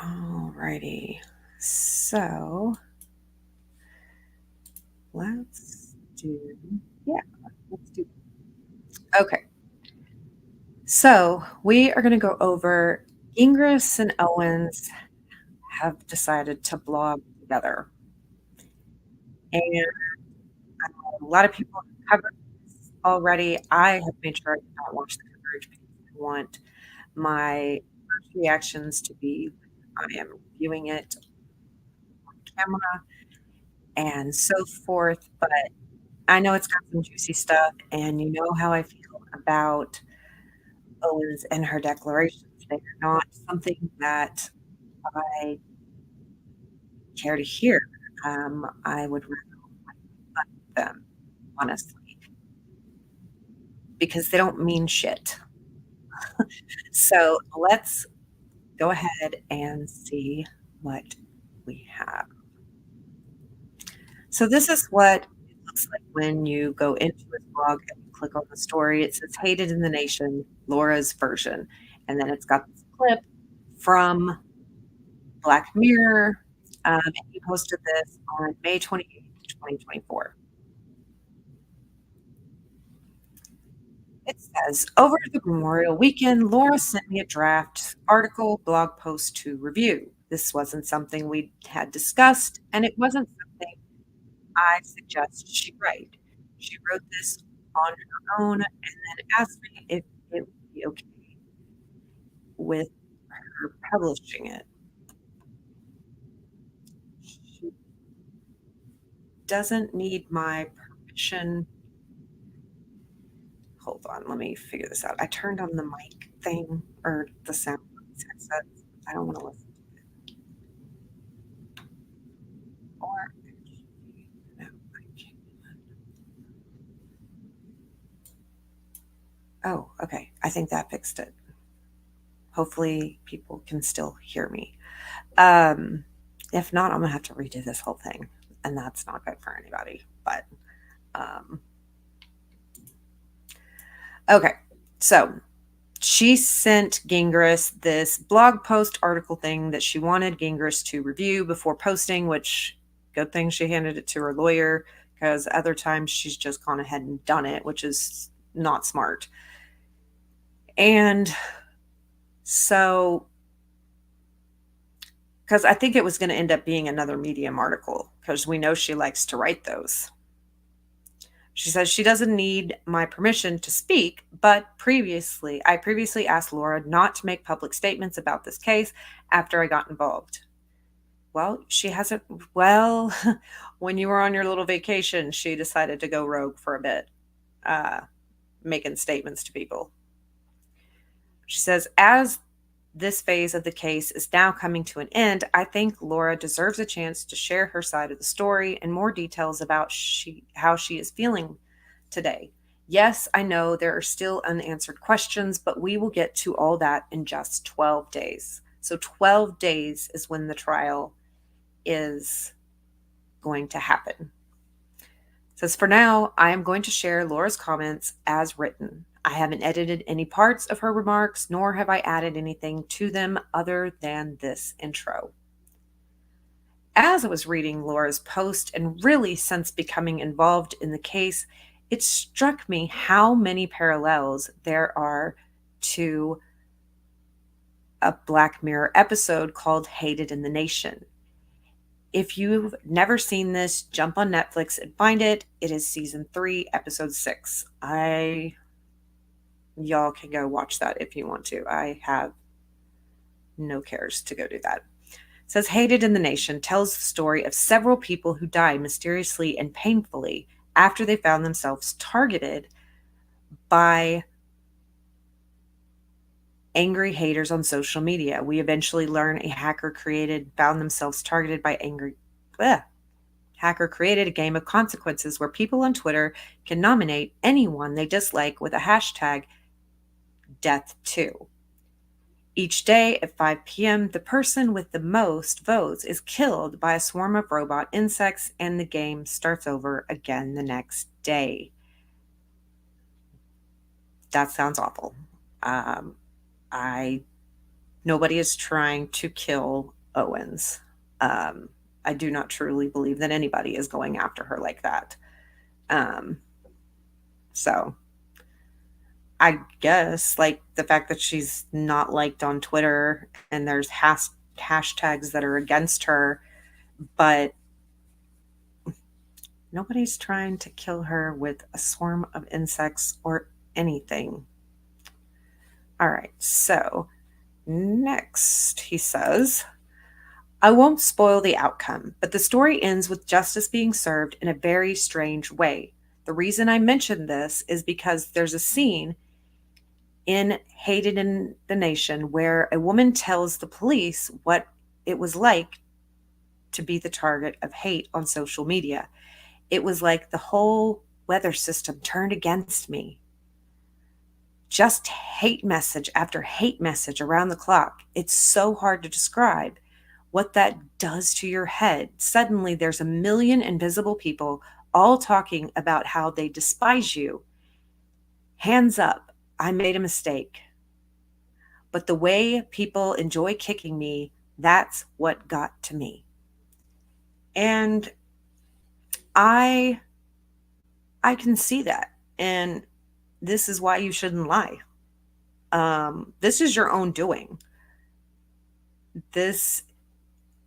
Alrighty. So let's do, yeah, let's do. Okay. So we are going to go over Gingras and Owens have decided to blog together. And a lot of people have covered this already. I have made sure I did not watch the coverage because I want my first reactions to be I am reviewing it on camera and so forth. But I know it's got some juicy stuff, and you know how I feel about Owens and her declarations. They are not something that I care to hear. I would rather cut them, honestly, because they don't mean shit. So let's go ahead and see what we have. So this is what it looks like when you go into his blog and you click on the story. It says "Hated in the Nation," Laura's version, and then it's got this clip from Black Mirror. And he posted this on May 28th, 2024. It says, over the Memorial weekend, Laura sent me a draft article blog post to review. This wasn't something we had discussed, and it wasn't something I suggest she write. She wrote this on her own and then asked me if it would be okay with her publishing it. She doesn't need my permission. Hold on, let me figure this out. I turned on the mic thing or the sound headset. I don't want to listen to it. Or no, I can't. Oh, okay. I think that fixed it. Hopefully people can still hear me. Um, if not, I'm gonna have to redo this whole thing, and that's not good for anybody. But um, okay, so she sent Gingras this blog post article thing that she wanted Gingras to review before posting, which good thing she handed it to her lawyer because other times she's just gone ahead and done it, which is not smart. And so, because I think it was going to end up being another Medium article because we know she likes to write those. She says she doesn't need my permission to speak, but I previously asked Laura not to make public statements about this case after I got involved. Well, she hasn't. Well, when you were on your little vacation, she decided to go rogue for a bit, uh, making statements to people. She says, as this phase of the case is now coming to an end, I think Laura deserves a chance to share her side of the story and more details about how she is feeling today. Yes, I know there are still unanswered questions, but we will get to all that in just 12 days. So 12 days is when the trial is going to happen. It says, for now, I am going to share Laura's comments as written. I haven't edited any parts of her remarks, nor have I added anything to them other than this intro. As I was reading Laura's post, and really since becoming involved in the case, it struck me how many parallels there are to a Black Mirror episode called Hated in the Nation. If you've never seen this, jump on Netflix and find it. It is season 3, episode 6. Y'all can go watch that if you want to. I have no cares to go do that. It says Hated in the Nation tells the story of several people who died mysteriously and painfully after they found themselves targeted by angry haters on social media. We eventually learn a found themselves targeted by hacker created a game of consequences where people on Twitter can nominate anyone they dislike with a hashtag death to. Each day at 5 p.m., the person with the most votes is killed by a swarm of robot insects, and the game starts over again the next day. That sounds awful. I Nobody is trying to kill Owens. Um, I do not truly believe that anybody is going after her like that. Um, so I guess like the fact that she's not liked on Twitter and there's hashtags that are against her, but nobody's trying to kill her with a swarm of insects or anything. All right, so next he says, I won't spoil the outcome, but the story ends with justice being served in a very strange way. The reason I mention this is because there's a scene in Hated in the Nation where a woman tells the police what it was like to be the target of hate on social media. It was like the whole weather system turned against me. Just hate message after hate message around the clock. It's so hard to describe what that does to your head. Suddenly, there's a million invisible people all talking about how they despise you. Hands up, I made a mistake. But the way people enjoy kicking me, that's what got to me. And I I can see that. And this is why you shouldn't lie. This is your own doing. This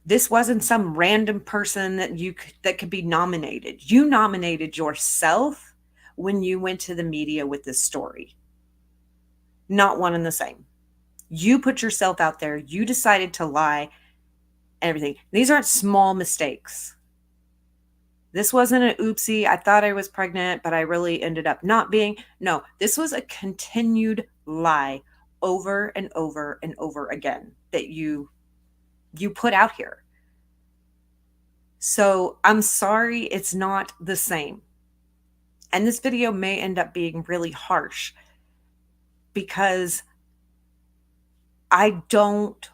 this wasn't some random person that could be nominated. You nominated yourself when you went to the media with this story. Not one and the same. You put yourself out there. You decided to lie and everything. These aren't small mistakes. This wasn't an oopsie. I thought I was pregnant, but I really ended up not being. No, this was a continued lie over and over and over again that you put out here. So I'm sorry, it's not the same. And this video may end up being really harsh because I don't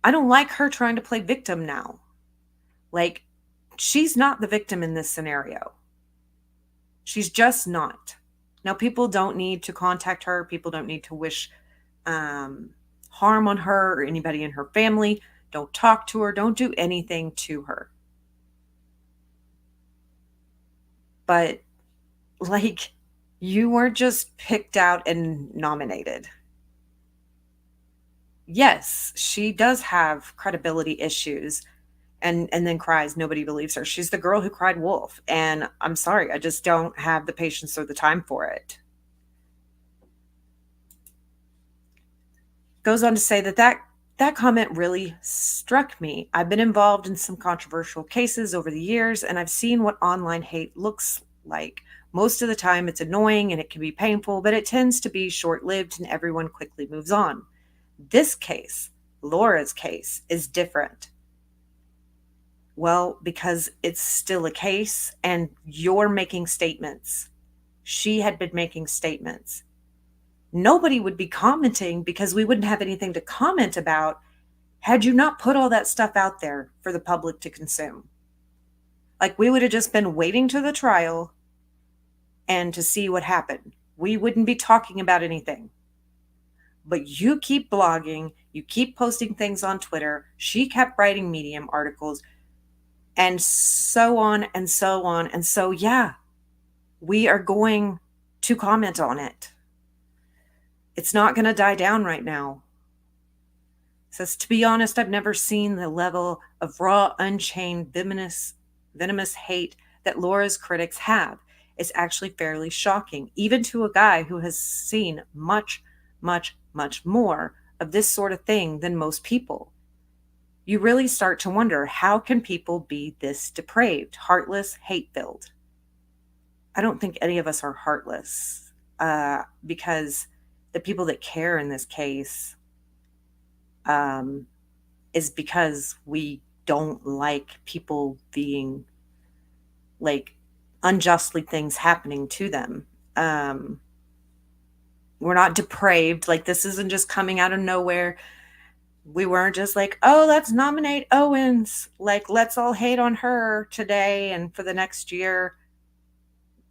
like her trying to play victim now. Like, she's not the victim in this scenario. She's just not. Now, people don't need to contact her. People don't need to wish harm on her or anybody in her family. Don't talk to her. Don't do anything to her. But, like, you weren't just picked out and nominated. Yes, she does have credibility issues and then cries, nobody believes her. She's the girl who cried wolf, and I'm sorry, I just don't have the patience or the time for it. Goes on to say that comment really struck me. I've been involved in some controversial cases over the years, and I've seen what online hate looks like. Most of the time it's annoying and it can be painful, but it tends to be short-lived and everyone quickly moves on. This case, Laura's case, is different. Well, because it's still a case and you're making statements. She had been making statements. Nobody would be commenting because we wouldn't have anything to comment about had you not put all that stuff out there for the public to consume. Like, we would have just been waiting to the trial and to see what happened. We wouldn't be talking about anything. But you keep blogging, you keep posting things on Twitter. She kept writing Medium articles and so on and so on. And so, yeah, we are going to comment on it. It's not going to die down right now. Says, to be honest, I've never seen the level of raw, unchained, venomous hate that Laura's critics have. It's actually fairly shocking, even to a guy who has seen much, much, much more of this sort of thing than most people. You really start to wonder, how can people be this depraved, heartless, hate-filled? I don't think any of us are heartless, because the people that care in this case is because we don't like people being, like, unjustly things happening to them. We're not depraved. Like, this isn't just coming out of nowhere. We weren't just like, oh, let's nominate Owens. Like, let's all hate on her today and for the next year.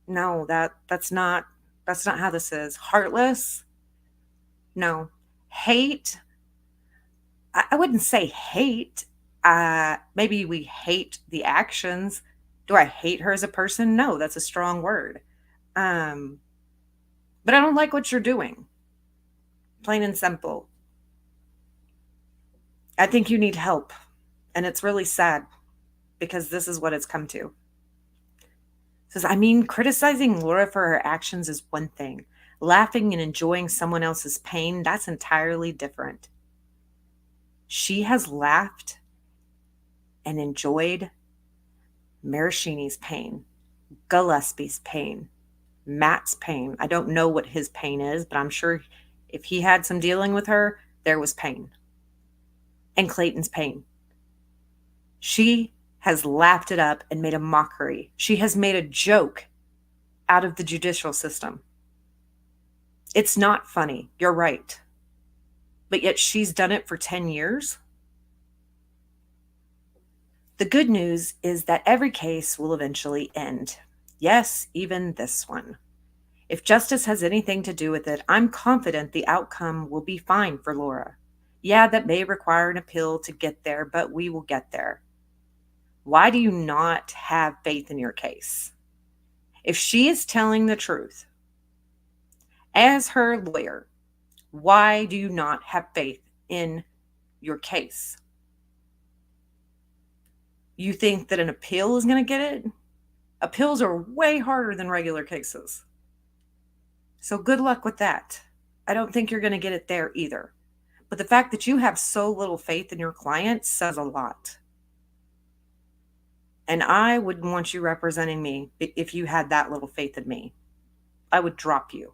No, that's not how this is. Heartless? No. Hate I wouldn't say hate. Maybe we hate the actions. Do I hate her as a person? No, that's a strong word. Um, but I don't like what you're doing. Plain and simple. I think you need help. And it's really sad because this is what it's come to. It says, I mean, criticizing Laura for her actions is one thing. Laughing and enjoying someone else's pain, that's entirely different. She has laughed and enjoyed Marashini's pain, Gillespie's pain, Matt's pain. I don't know what his pain is, but I'm sure if he had some dealing with her, there was pain. And Clayton's pain. She has laughed it up and made a mockery. She has made a joke out of the judicial system. It's not funny. You're right. But yet she's done it for 10 years. The good news is that every case will eventually end. Yes, even this one. If justice has anything to do with it, I'm confident the outcome will be fine for Laura. Yeah, that may require an appeal to get there, but we will get there. Why do you not have faith in your case? If she is telling the truth, as her lawyer, why do you not have faith in your case? You think that an appeal is going to get it? Appeals are way harder than regular cases. So good luck with that. I don't think you're going to get it there either. But the fact that you have so little faith in your client says a lot. And I wouldn't want you representing me if you had that little faith in me. I would drop you.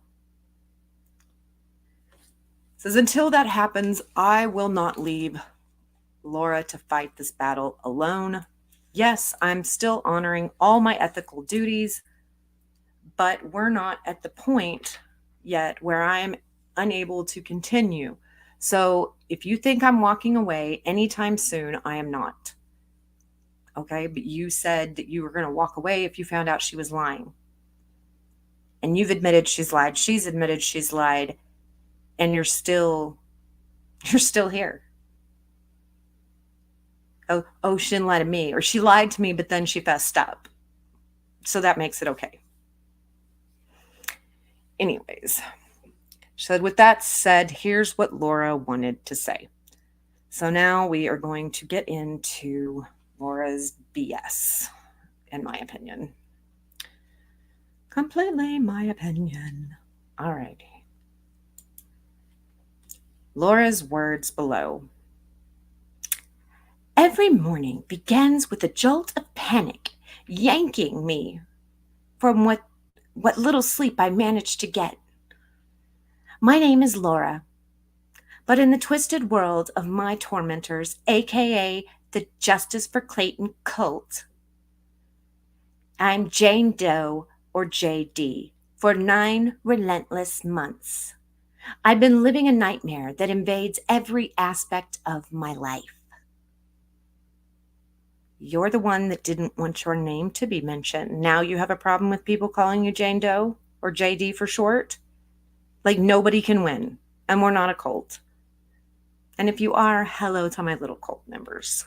It says, until that happens, I will not leave Laura to fight this battle alone. Yes, I'm still honoring all my ethical duties, but we're not at the point yet where I'm unable to continue. So if you think I'm walking away anytime soon, I am not. Okay, but you said that you were going to walk away if you found out she was lying. And you've admitted she's lied. She's admitted she's lied. And you're still here. Oh, she didn't lie to me. Or she lied to me, but then she fessed up. So that makes it okay. Anyways, so with that said, here's what Laura wanted to say. So now we are going to get into Laura's BS, in my opinion. Completely my opinion. All righty. Laura's words below. Every morning begins with a jolt of panic, yanking me from what little sleep I managed to get. My name is Laura, but in the twisted world of my tormentors, aka the Justice for Clayton cult, I'm Jane Doe, or JD, for 9 relentless months. I've been living a nightmare that invades every aspect of my life. You're the one that didn't want your name to be mentioned. Now you have a problem with people calling you Jane Doe, or JD for short? Like nobody can win, and we're not a cult. And if you are, hello to my little cult members.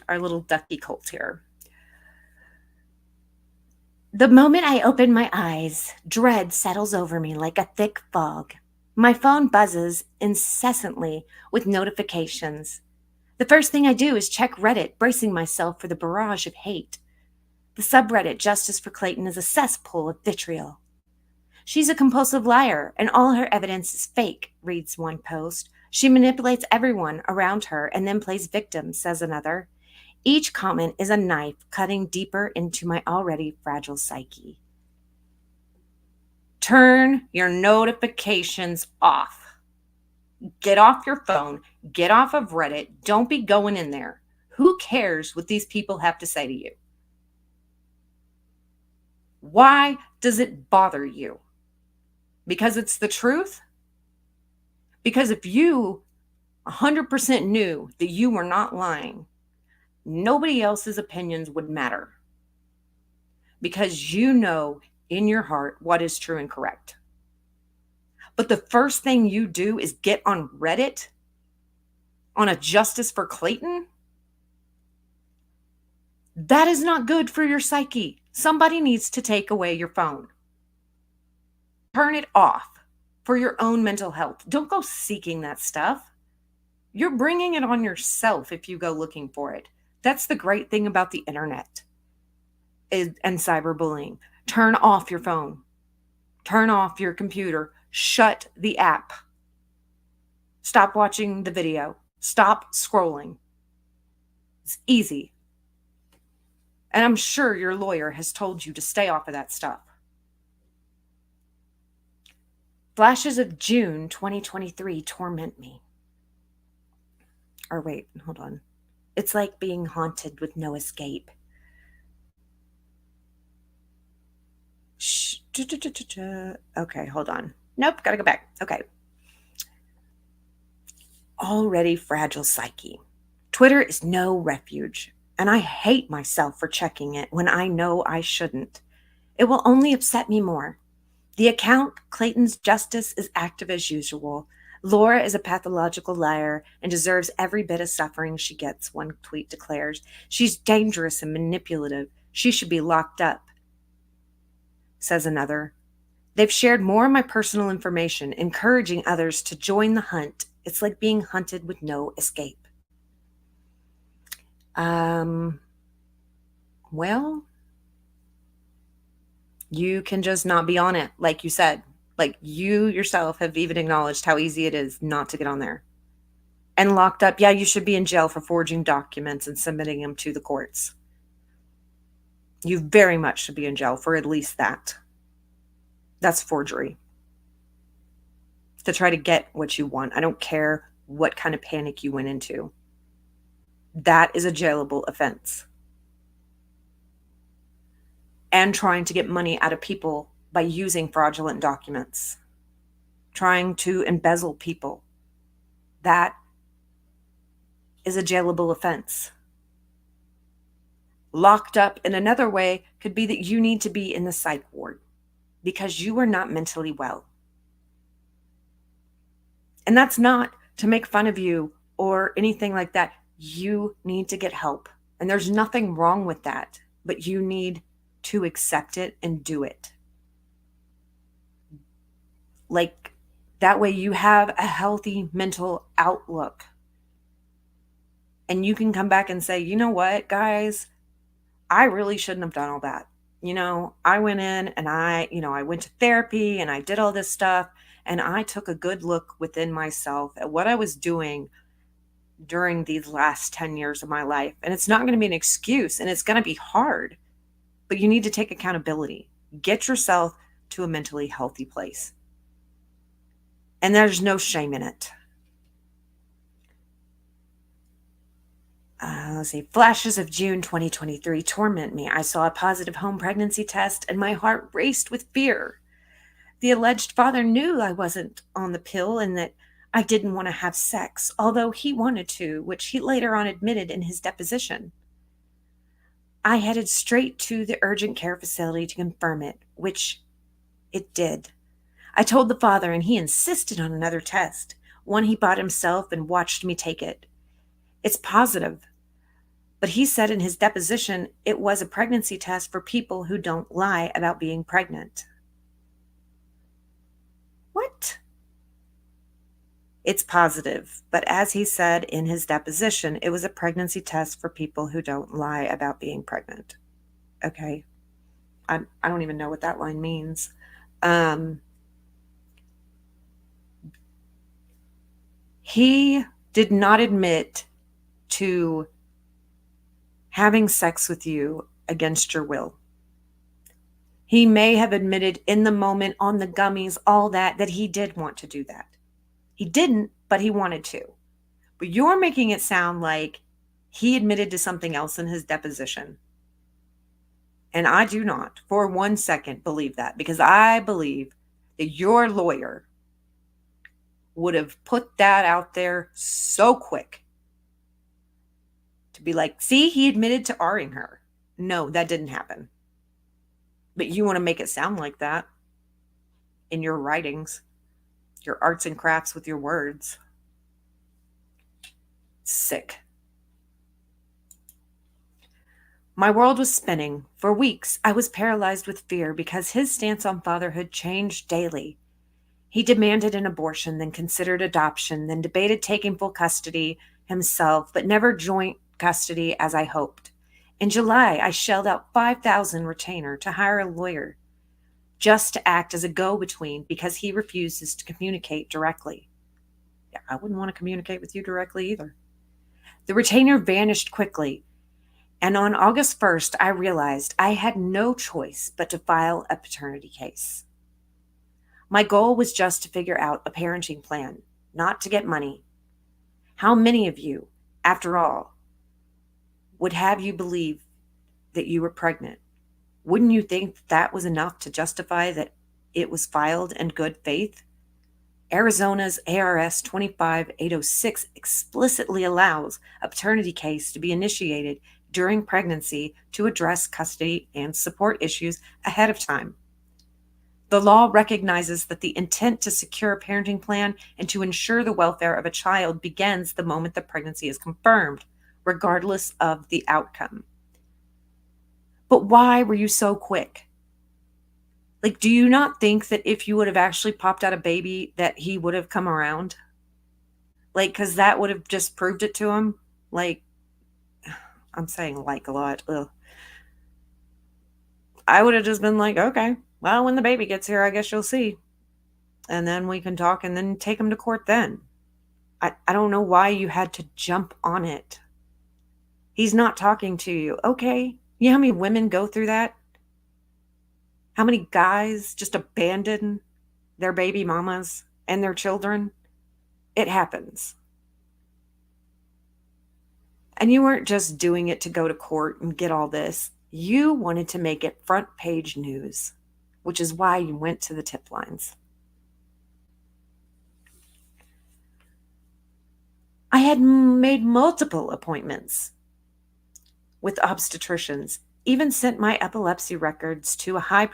Our little ducky cult here. The moment I open my eyes, dread settles over me like a thick fog. My phone buzzes incessantly with notifications. The first thing I do is check Reddit, bracing myself for the barrage of hate. The subreddit Justice for Clayton is a cesspool of vitriol. She's a compulsive liar, and all her evidence is fake, reads one post. She manipulates everyone around her and then plays victim, says another. Each comment is a knife cutting deeper into my already fragile psyche. Turn your notifications off. Get off your phone. Get off of Reddit. Don't be going in there. Who cares what these people have to say to you? Why does it bother you? Because it's the truth? Because if you 100% knew that you were not lying, nobody else's opinions would matter. Because you know in your heart what is true and correct. But the first thing you do is get on Reddit on a justice for Clayton? That is not good for your psyche. Somebody needs to take away your phone. Turn it off for your own mental health. Don't go seeking that stuff. You're bringing it on yourself if you go looking for it. That's the great thing about the internet and cyberbullying. Turn off your phone. Turn off your computer. Shut the app. Stop watching the video. Stop scrolling. It's easy. And I'm sure your lawyer has told you to stay off of that stuff. Flashes of June 2023 torment me. Or wait, hold on. It's like being haunted with no escape. Okay, hold on. Nope, gotta go back. Okay. Already fragile psyche. Twitter is no refuge, and I hate myself for checking it when I know I shouldn't. It will only upset me more. The account, Clayton's Justice, is active as usual. Laura is a pathological liar and deserves every bit of suffering she gets, one tweet declares. She's dangerous and manipulative. She should be locked up, says another. They've shared more of my personal information, encouraging others to join the hunt. It's like being hunted with no escape. Well, you can just not be on it, like you said. Like you yourself have even acknowledged how easy it is not to get on there. And locked up, yeah, you should be in jail for forging documents and submitting them to the courts. You very much should be in jail for at least that. That's forgery. To try to get what you want. I don't care what kind of panic you went into. That is a jailable offense. And trying to get money out of people by using fraudulent documents. Trying to embezzle people. That is a jailable offense. Locked up in another way could be that you need to be in the psych ward because you are not mentally well. And that's not to make fun of you or anything like that. You need to get help. And there's nothing wrong with that, but you need to accept it and do it. Like that way you have a healthy mental outlook. And you can come back and say, you know what, guys, I really shouldn't have done all that. I went in and I went to therapy and I did all this stuff and I took a good look within myself at what I was doing during these last 10 years of my life. And it's not going to be an excuse and it's going to be hard, but you need to take accountability. Get yourself to a mentally healthy place. And there's no shame in it. Let's see. Flashes of June 2023 torment me. I saw a positive home pregnancy test and my heart raced with fear. The alleged father knew I wasn't on the pill and that I didn't want to have sex, although he wanted to, which he later on admitted in his deposition. I headed straight to the urgent care facility to confirm it, which it did. I told the father and he insisted on another test, one he bought himself and watched me take it. It's positive. But he said in his deposition it was a pregnancy test for people who don't lie about being pregnant. What? It's positive, but as he said in his deposition, it was a pregnancy test for people who don't lie about being pregnant. Okay. I don't even know what that line means. He did not admit to having sex with you against your will. He may have admitted in the moment on the gummies, all that he did want to do that. He didn't, but he wanted to. But you're making it sound like he admitted to something else in his deposition. And I do not for 1 second believe that, because I believe that your lawyer would have put that out there so quick to be like, see, he admitted to R-ing her. No, that didn't happen. But you want to make it sound like that in your writings, your arts and crafts with your words. Sick. My world was spinning. For weeks, I was paralyzed with fear because his stance on fatherhood changed daily. He demanded an abortion, then considered adoption, then debated taking full custody himself, but never joint custody as I hoped. In July, I shelled out 5,000 retainer to hire a lawyer just to act as a go-between because he refuses to communicate directly. Yeah, I wouldn't want to communicate with you directly either. The retainer vanished quickly, and on August 1st, I realized I had no choice but to file a paternity case. My goal was just to figure out a parenting plan, not to get money. How many of you, after all, would have you believe that you were pregnant? Wouldn't you think that was enough to justify that it was filed in good faith? Arizona's ARS 25806 explicitly allows a paternity case to be initiated during pregnancy to address custody and support issues ahead of time. The law recognizes that the intent to secure a parenting plan and to ensure the welfare of a child begins the moment the pregnancy is confirmed, regardless of the outcome. But why were you so quick? Like, do you not think that if you would have actually popped out a baby that he would have come around? Like, because that would have just proved it to him? Like, I'm saying like a lot. Ugh. I would have just been like, okay, well, when the baby gets here, I guess you'll see. And then we can talk and then take him to court then. I don't know why you had to jump on it. He's not talking to you. Okay. You know how many women go through that? How many guys just abandon their baby mamas and their children? It happens. And you weren't just doing it to go to court and get all this. You wanted to make it front page news, which is why you went to the tip lines. I had made multiple appointments with obstetricians, even sent my epilepsy records to a high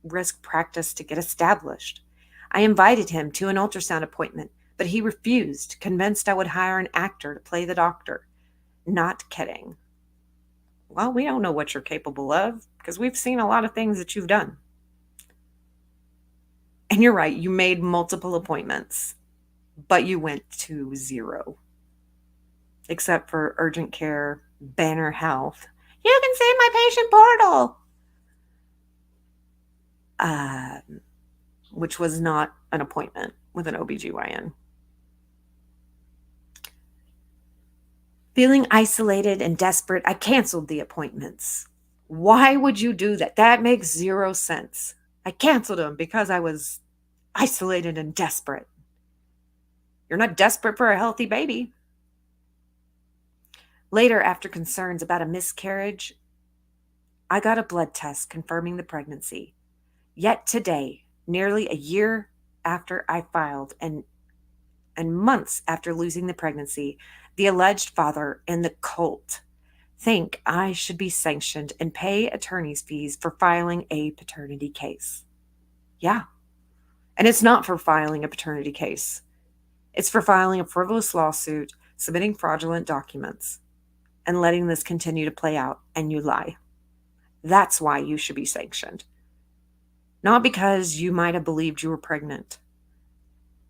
risk practice to get established. I invited him to an ultrasound appointment, but he refused, convinced I would hire an actor to play the doctor. Not kidding. Well, we don't know what you're capable of because we've seen a lot of things that you've done. And you're right, you made multiple appointments, but you went to zero, except for urgent care, Banner Health. You can see my patient portal. Which was not an appointment with an OBGYN. Feeling isolated and desperate, I canceled the appointments. Why would you do that? That makes zero sense. I canceled them because I was isolated and desperate. You're not desperate for a healthy baby. Later, after concerns about a miscarriage, I got a blood test confirming the pregnancy. Yet today, nearly a year after I filed and months after losing the pregnancy, the alleged father and the cult think I should be sanctioned and pay attorney's fees for filing a paternity case. Yeah. And it's not for filing a paternity case. It's for filing a frivolous lawsuit, submitting fraudulent documents, and letting this continue to play out, and you lie. That's why you should be sanctioned. Not because you might have believed you were pregnant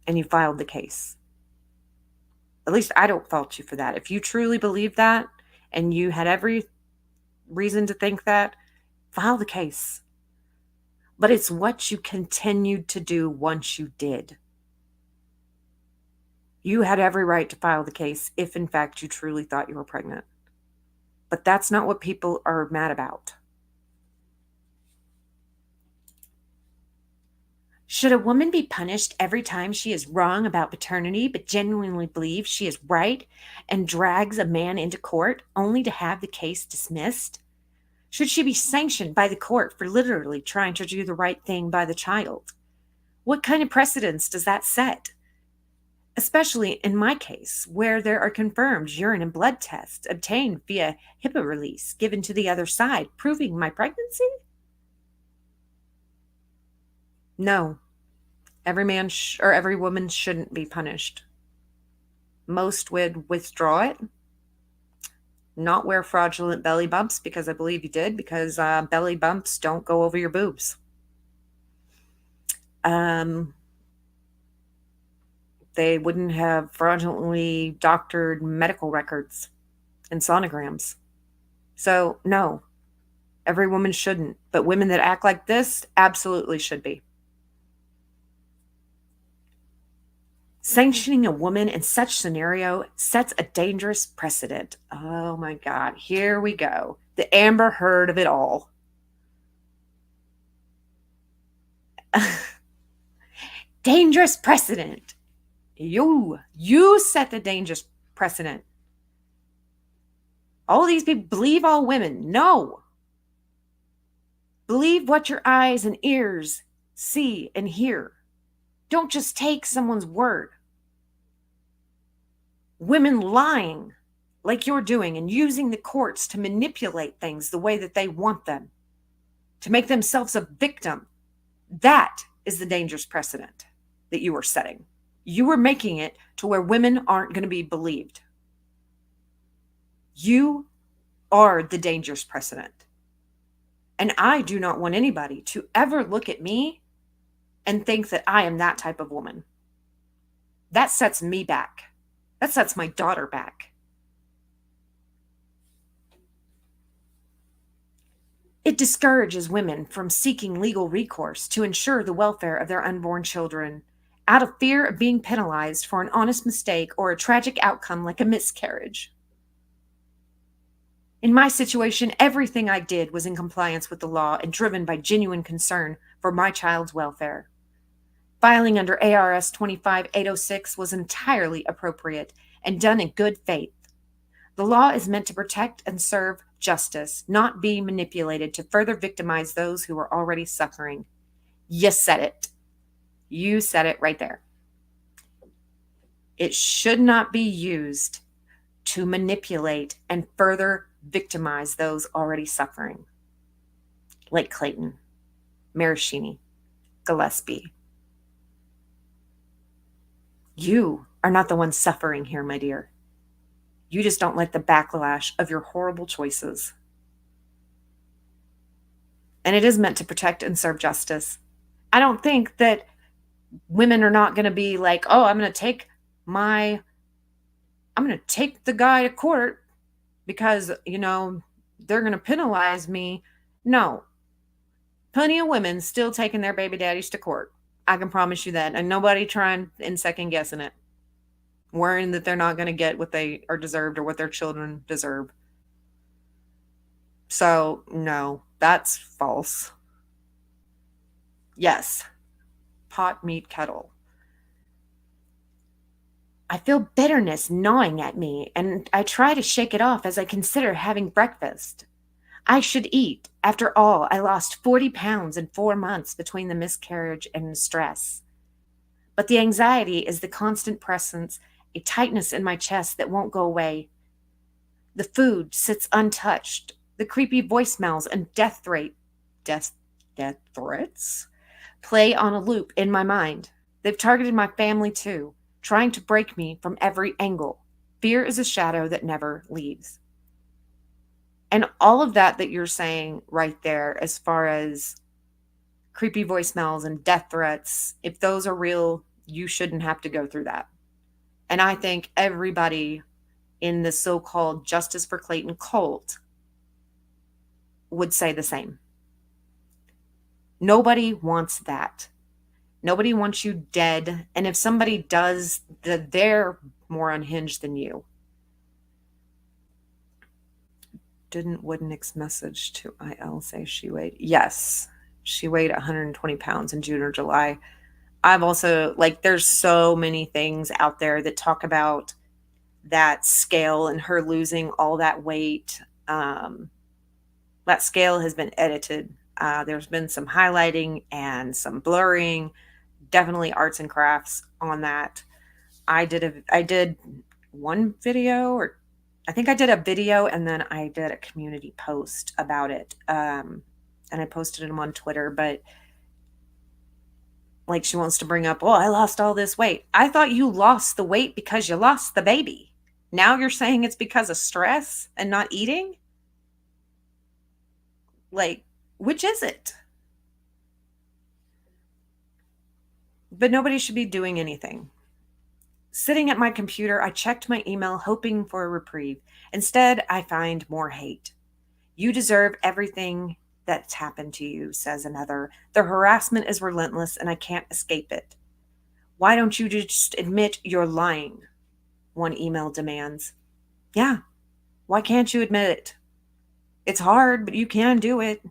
and you filed the case. At least I don't fault you for that. If you truly believe that and you had every reason to think that, file the case. But it's what you continued to do once you did. You had every right to file the case if, in fact, you truly thought you were pregnant. But that's not what people are mad about. Should a woman be punished every time she is wrong about paternity but genuinely believes she is right and drags a man into court only to have the case dismissed? Should she be sanctioned by the court for literally trying to do the right thing by the child? What kind of precedents does that set? Especially in my case, where there are confirmed urine and blood tests obtained via HIPAA release given to the other side, proving my pregnancy? No, every man or every woman shouldn't be punished. Most would withdraw it, not wear fraudulent belly bumps, because I believe you did, because belly bumps don't go over your boobs. They wouldn't have fraudulently doctored medical records and sonograms. So, no, every woman shouldn't. But women that act like this absolutely should be. Sanctioning a woman in such scenario sets a dangerous precedent. Oh my God, here we go. The Amber Heard of it all. Dangerous precedent. You set the dangerous precedent. All these people believe all women. No. Believe what your eyes and ears see and hear. Don't just take someone's word. Women lying like you're doing and using the courts to manipulate things the way that they want them, to make themselves a victim. That is the dangerous precedent that you are setting. You are making it to where women aren't going to be believed. You are the dangerous precedent. And I do not want anybody to ever look at me and think that I am that type of woman. That sets me back. That sets my daughter back. It discourages women from seeking legal recourse to ensure the welfare of their unborn children, out of fear of being penalized for an honest mistake or a tragic outcome like a miscarriage. In my situation, everything I did was in compliance with the law and driven by genuine concern for my child's welfare. Filing under ARS 25806 was entirely appropriate and done in good faith. The law is meant to protect and serve justice, not be manipulated to further victimize those who are already suffering. You said it. You said it right there. It should not be used to manipulate and further victimize those already suffering, like Clayton, Maraschini, Gillespie. You are not the one suffering here, my dear. You just don't like the backlash of your horrible choices. And it is meant to protect and serve justice. I don't think that women are not going to be like, oh, I'm going to take the guy to court because, they're going to penalize me. No. Plenty of women still taking their baby daddies to court. I can promise you that. And nobody trying and second guessing it, worrying that they're not going to get what they are deserved or what their children deserve. So, no, that's false. Yes, pot, meat, kettle. I feel bitterness gnawing at me, and I try to shake it off as I consider having breakfast. I should eat. After all, I lost 40 pounds in 4 months between the miscarriage and the stress. But the anxiety is the constant presence, a tightness in my chest that won't go away. The food sits untouched. The creepy voicemails and death threats play on a loop in my mind. They've targeted my family too, trying to break me from every angle. Fear is a shadow that never leaves. And all of that you're saying right there, as far as creepy voicemails and death threats, if those are real, you shouldn't have to go through that. And I think everybody in the so-called Justice for Clayton cult would say the same. Nobody wants that. Nobody wants you dead. And if somebody does, they're more unhinged than you. Didn't Woodnick's message to IL say she weighed? Yes, she weighed 120 pounds in June or July. I've also, there's so many things out there that talk about that scale and her losing all that weight. That scale has been edited. There's been some highlighting and some blurring, definitely arts and crafts on that. I did one video, or I think I did a video, and then I did a community post about it. And I posted them on Twitter, but Like she wants to bring up, oh, I lost all this weight. I thought you lost the weight because you lost the baby. Now you're saying it's because of stress and not eating? Like, which is it? But nobody should be doing anything. Sitting at my computer, I checked my email hoping for a reprieve. Instead, I find more hate. You deserve everything that's happened to you, says another. The harassment is relentless and I can't escape it. Why don't you just admit you're lying? One email demands. Yeah, why can't you admit it? It's hard, but you can do it.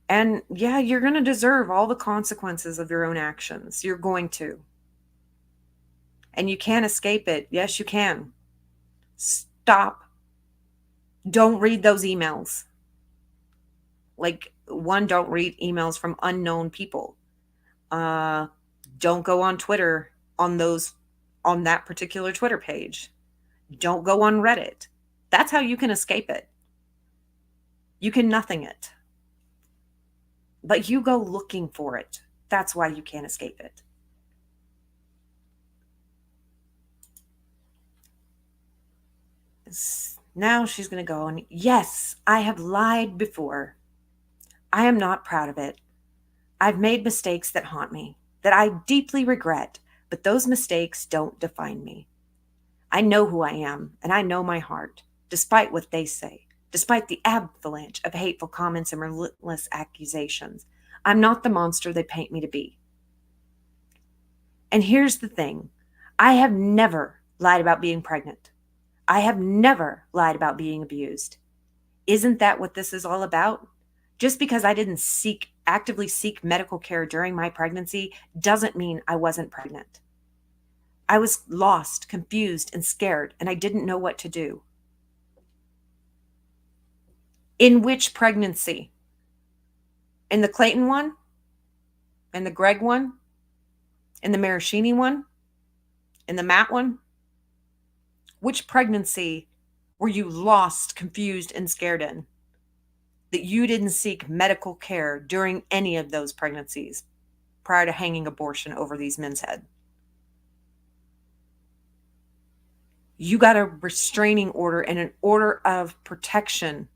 And yeah, you're going to deserve all the consequences of your own actions. You're going to. And you can't escape it. Yes, you can. Stop. Don't read those emails. Like, one, don't read emails from unknown people. Uh, don't go on Twitter on that particular Twitter page. Don't go on Reddit. That's how you can escape it. You can nothing it. But you go looking for it. That's why you can't escape it. Now she's going to go and, yes, I have lied before. I am not proud of it. I've made mistakes that haunt me, that I deeply regret, but those mistakes don't define me. I know who I am, and I know my heart, despite what they say, despite the avalanche of hateful comments and relentless accusations. I'm not the monster they paint me to be. And here's the thing. I have never lied about being pregnant. I have never lied about being abused. Isn't that what this is all about? Just because I didn't actively seek medical care during my pregnancy doesn't mean I wasn't pregnant. I was lost, confused, and scared, and I didn't know what to do. In which pregnancy? In the Clayton one? In the Greg one? In the Maraschini one? In the Matt one? Which pregnancy were you lost, confused, and scared in? That you didn't seek medical care during any of those pregnancies prior to hanging abortion over these men's head. You got a restraining order and an order of protection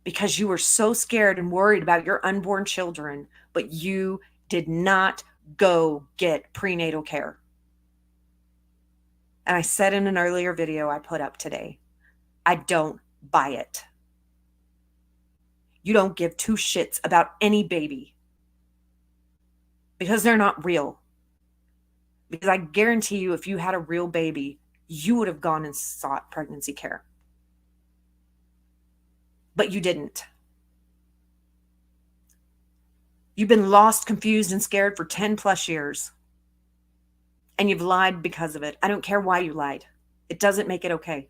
because you were so scared and worried about your unborn children, but you did not go get prenatal care. And I said in an earlier video I put up today, I don't buy it. You don't give two shits about any baby because they're not real. Because I guarantee you, if you had a real baby, you would have gone and sought pregnancy care. But you didn't. You've been lost, confused, and scared for 10 plus years. And you've lied because of it. I don't care why you lied. It doesn't make it okay.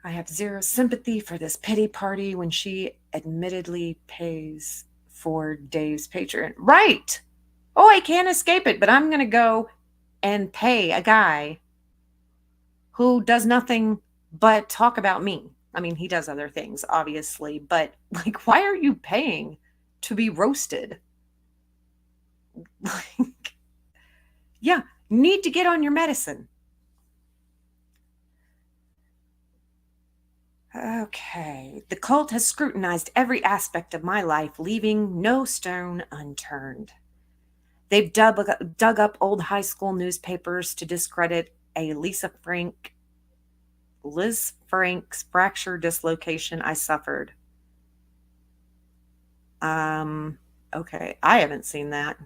I have zero sympathy for this pity party when she admittedly pays for Dave's Patreon. Right. Oh, I can't escape it, but I'm going to go and pay a guy who does nothing but talk about me. I mean, he does other things, obviously, but like, why are you paying to be roasted? Like, yeah, need to get on your medicine. Okay, the cult has scrutinized every aspect of my life, leaving no stone unturned. They've dug up old high school newspapers to discredit a Liz Frank's fracture dislocation I suffered. Okay, I haven't seen that.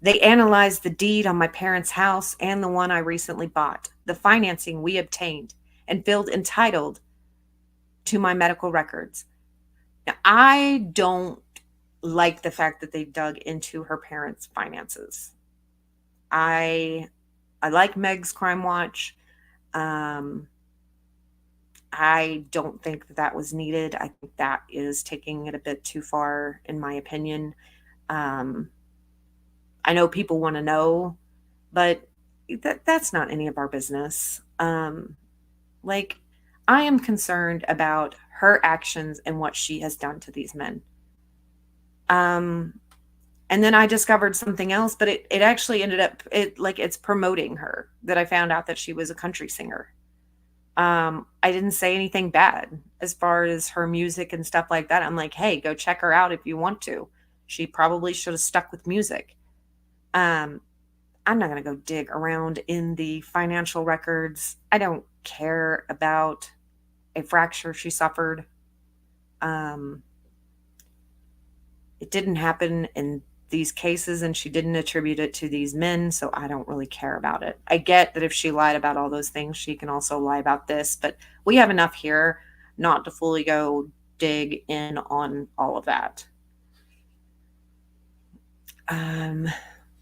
They analyzed the deed on my parents' house and the one I recently bought, the financing we obtained, and filled entitled to my medical records. Now, I don't like the fact that they dug into her parents' finances. I like Meg's Crime Watch. I don't think that was needed. I think that is taking it a bit too far, in my opinion. I know people want to know, but that's not any of our business. Like, I am concerned about her actions and what she has done to these men. And then I discovered something else, but it actually ended up it's promoting her, that I found out that she was a country singer. I didn't say anything bad as far as her music and stuff like that. I'm like, hey, go check her out if you want to. She probably should have stuck with music. I'm not going to go dig around in the financial records. I don't care about a fracture she suffered. It didn't happen in these cases, and she didn't attribute it to these men, so I don't really care about it. I get that if she lied about all those things, she can also lie about this, but we have enough here not to fully go dig in on all of that.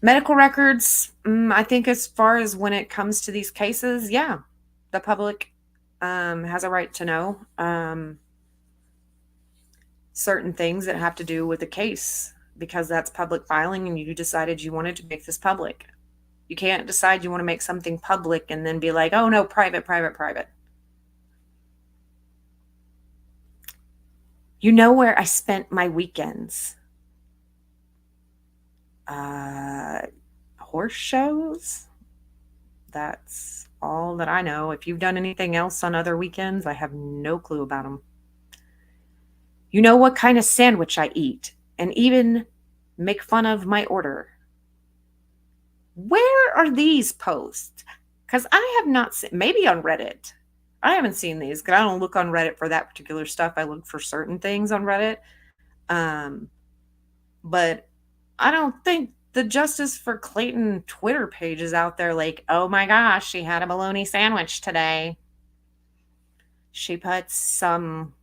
Medical records, I think as far as when it comes to these cases, yeah, the public has a right to know certain things that have to do with the case, because that's public filing and you decided you wanted to make this public. You can't decide you want to make something public and then be like, oh no, private. You know where I spent my weekends? Horse shows. That's all that I know. If you've done anything else on other weekends, I have no clue about them. You know what kind of sandwich I eat, and even make fun of my order. Where are these posts? Because I have not seen, maybe on Reddit. I haven't seen these because I don't look on Reddit for that particular stuff. I look for certain things on Reddit. But I don't think the Justice for Clayton Twitter page is out there like, oh my gosh, she had a bologna sandwich today. She puts some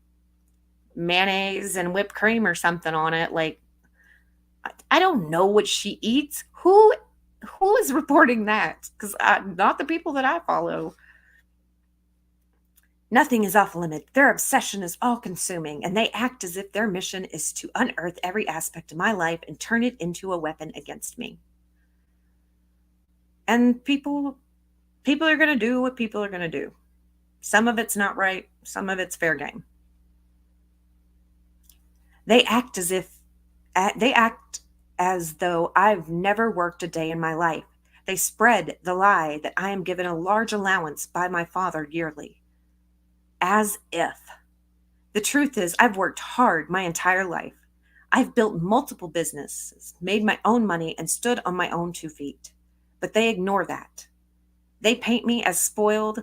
mayonnaise and whipped cream or something on it. Like, I don't know what she eats. Who is reporting that? Because not the people that I follow. Nothing is off limit. Their obsession is all consuming, and they act as if their mission is to unearth every aspect of my life and turn it into a weapon against me. And people are going to do what people are going to do. Some of it's not right, some of it's fair game. They act as though I've never worked a day in my life. They spread the lie that I am given a large allowance by my father yearly. As if. The truth is, I've worked hard my entire life. I've built multiple businesses, made my own money, and stood on my own 2 feet. But they ignore that. They paint me as spoiled,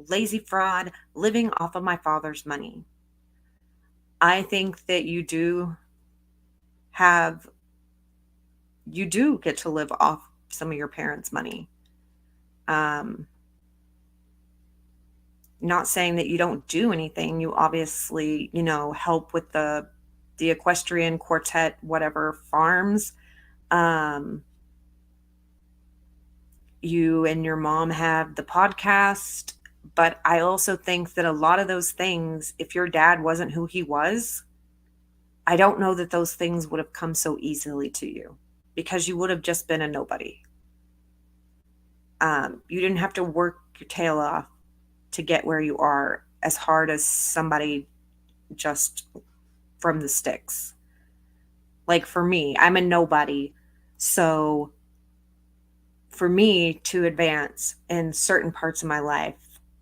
lazy fraud, living off of my father's money. I think that you do get to live off some of your parents' money. Not saying that you don't do anything. You obviously, help with the equestrian quartet, whatever farms. You and your mom have the podcast. But I also think that a lot of those things, if your dad wasn't who he was, I don't know that those things would have come so easily to you, because you would have just been a nobody. You didn't have to work your tail off to get where you are as hard as somebody just from the sticks. Like for me, I'm a nobody. So for me to advance in certain parts of my life,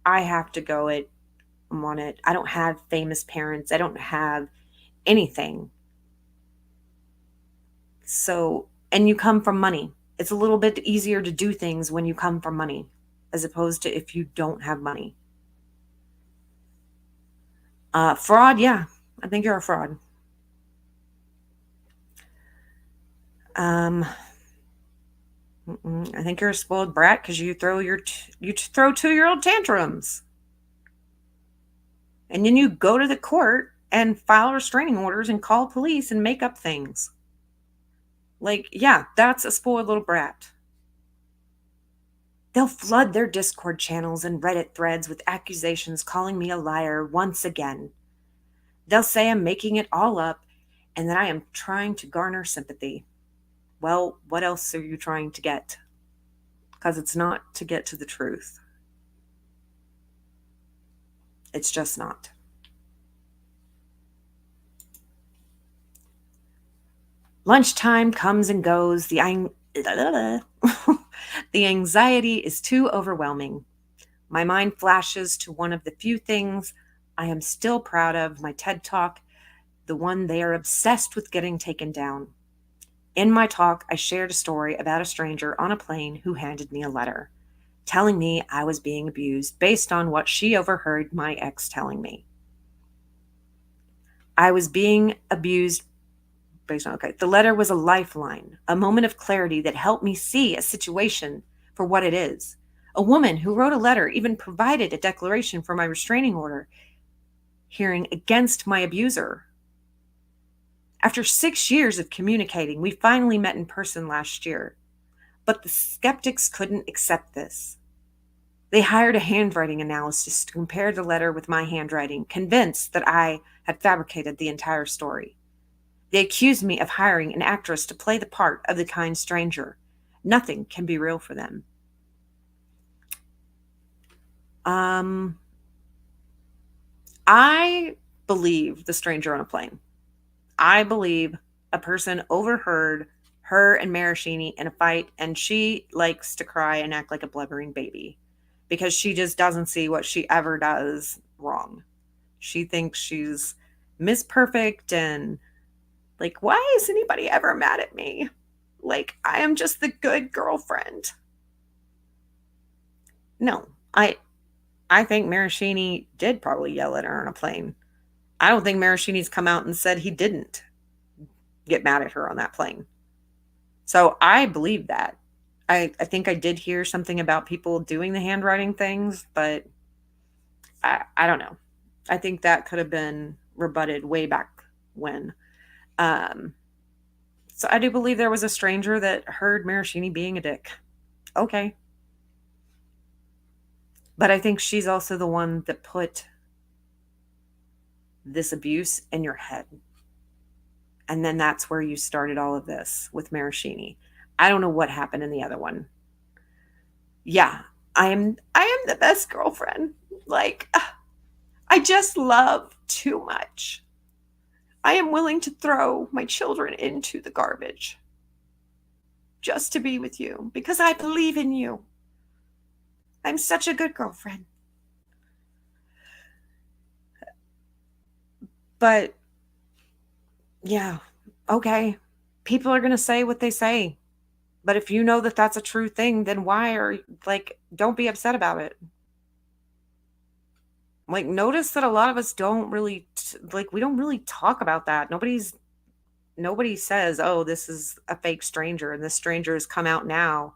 I have to go it. I'm on it. I don't have famous parents. I don't have anything. So, and you come from money. It's a little bit easier to do things when you come from money, as opposed to if you don't have money. Fraud, yeah. I think you're a fraud. I think you're a spoiled brat because you throw 2-year-old tantrums. And then you go to the court and file restraining orders and call police and make up things. Like, yeah, that's a spoiled little brat. They'll flood their Discord channels and Reddit threads with accusations calling me a liar once again. They'll say I'm making it all up and that I am trying to garner sympathy. Well, what else are you trying to get? Because it's not to get to the truth. It's just not. Lunchtime comes and goes. The anxiety is too overwhelming. My mind flashes to one of the few things I am still proud of, my TED Talk, the one they are obsessed with getting taken down. In my talk, I shared a story about a stranger on a plane who handed me a letter, telling me I was being abused based on what she overheard my ex telling me. I was being abused based on, okay. The letter was a lifeline, a moment of clarity that helped me see a situation for what it is. A woman who wrote a letter even provided a declaration for my restraining order, hearing against my abuser. After 6 years of communicating, we finally met in person last year. But the skeptics couldn't accept this. They hired a handwriting analyst to compare the letter with my handwriting, convinced that I had fabricated the entire story. They accused me of hiring an actress to play the part of the kind stranger. Nothing can be real for them. I believe the stranger on a plane. I believe a person overheard her and Maraschini in a fight, and she likes to cry and act like a blubbering baby because she just doesn't see what she ever does wrong. She thinks she's Miss Perfect and like, why is anybody ever mad at me? Like, I am just the good girlfriend. No, I think Maraschini did probably yell at her on a plane. I don't think Maraschini's come out and said he didn't get mad at her on that plane. So I believe that. I think I did hear something about people doing the handwriting things, but I don't know. I think that could have been rebutted way back when. Um, so I do believe there was a stranger that heard Maraschini being a dick. Okay. But I think she's also the one that put this abuse in your head. And then that's where you started all of this with Maraschini. I don't know what happened in the other one. Yeah, I am the best girlfriend. Like, I just love too much. I am willing to throw my children into the garbage just to be with you because I believe in you. I'm such a good girlfriend. But yeah, okay. People are going to say what they say. But if you know that that's a true thing, then why are like, don't be upset about it. Like, notice that a lot of us don't really, like, we don't really talk about that. Nobody says, oh, this is a fake stranger and this stranger has come out now.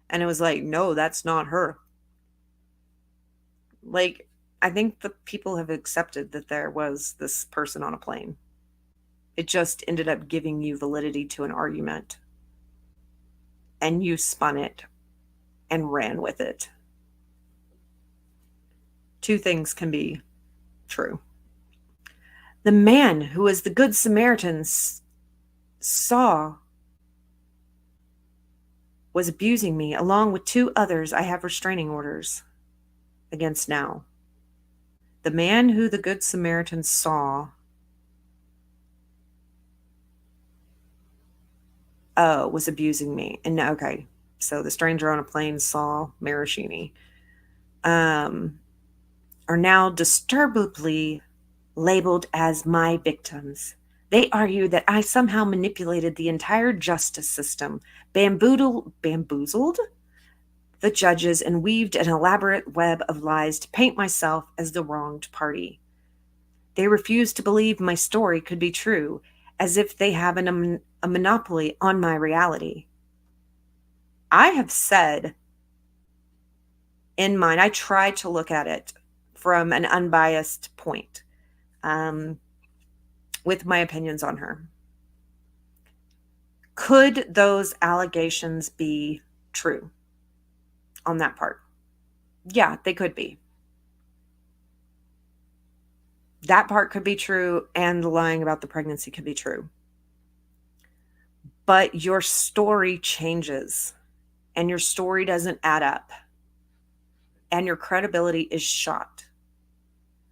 And it was like, no, that's not her. Like, I think the people have accepted that there was this person on a plane. It just ended up giving you validity to an argument. And you spun it and ran with it. Two things can be true. The man who was the Good Samaritan saw was abusing me, along with two others I have restraining orders against now. The man who the Good Samaritan saw was abusing me. And okay, so the stranger on a plane saw Maraschini. Are now disturbingly labeled as my victims. They argue that I somehow manipulated the entire justice system, bamboozled the judges, and weaved an elaborate web of lies to paint myself as the wronged party. They refuse to believe my story could be true, as if they have a monopoly on my reality. I have said in mine, I try to look at it from an unbiased point with my opinions on her. Could those allegations be true on that part? Yeah, they could be. That part could be true, and the lying about the pregnancy could be true. But your story changes, and your story doesn't add up, and your credibility is shot.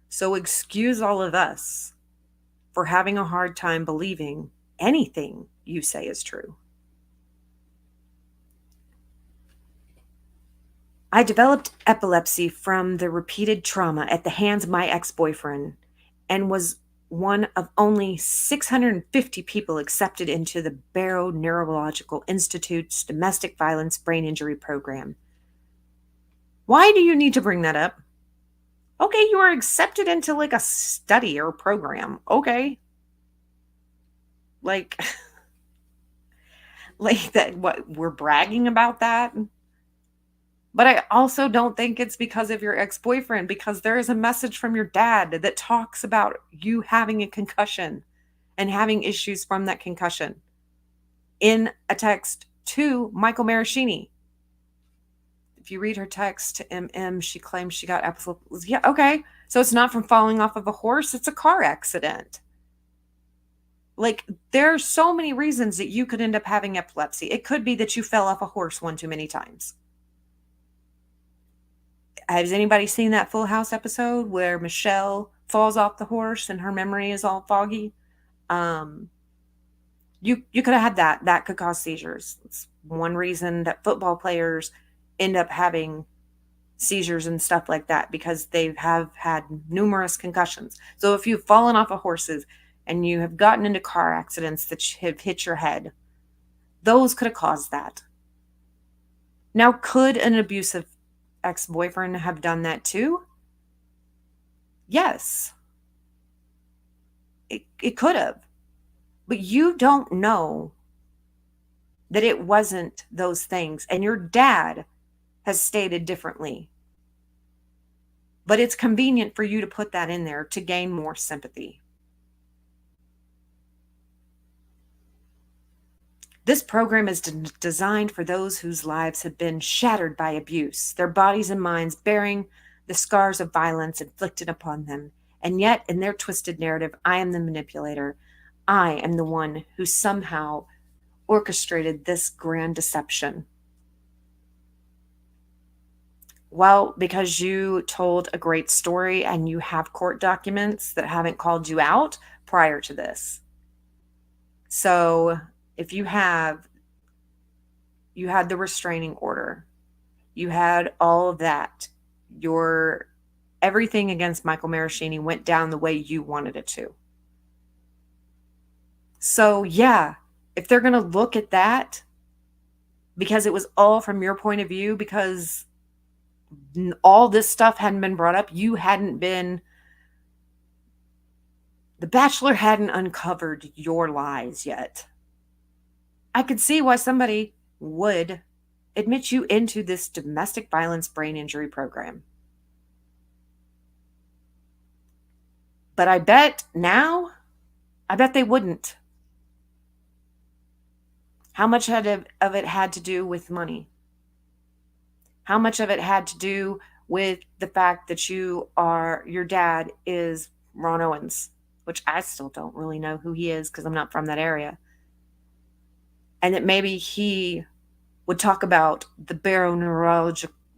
So excuse all of us for having a hard time believing anything you say is true. I developed epilepsy from the repeated trauma at the hands of my ex-boyfriend and was one of only 650 people accepted into the Barrow Neurological Institute's domestic violence brain injury program. Why do you need to bring that up? Okay, you are accepted into like a study or program. Okay. Like like that what we're bragging about that? But I also don't think it's because of your ex-boyfriend, because there is a message from your dad that talks about you having a concussion and having issues from that concussion in a text to Michael Maraschini. If you read her text to MM, she claims she got epilepsy. Yeah, okay. So it's not from falling off of a horse, it's a car accident. Like, there are so many reasons that you could end up having epilepsy. It could be that you fell off a horse one too many times. Has anybody seen that Full House episode where Michelle falls off the horse and her memory is all foggy? Um, you could have had that. That could cause seizures. It's one reason that football players end up having seizures and stuff like that, because they have had numerous concussions. So if you've fallen off of horses and you have gotten into car accidents that have hit your head, those could have caused that. Now, could an abusive ex-boyfriend have done that too? Yes, it could have. But you don't know that it wasn't those things. And your dad has stated differently. But it's convenient for you to put that in there to gain more sympathy. This program is designed for those whose lives have been shattered by abuse, their bodies and minds bearing the scars of violence inflicted upon them. And yet, in their twisted narrative, I am the manipulator. I am the one who somehow orchestrated this grand deception. Well, because you told a great story and you have court documents that haven't called you out prior to this. So if you had the restraining order, you had all of that, your everything against Michael Maraschini went down the way you wanted it to. So yeah, if they're going to look at that, because it was all from your point of view, because all this stuff hadn't been brought up, the Bachelor hadn't uncovered your lies yet. I could see why somebody would admit you into this domestic violence brain injury program. But I bet they wouldn't. How much of it had to do with money? How much of it had to do with the fact that your dad is Ron Owens, which I still don't really know who he is because I'm not from that area. And that maybe he would talk about the Barrow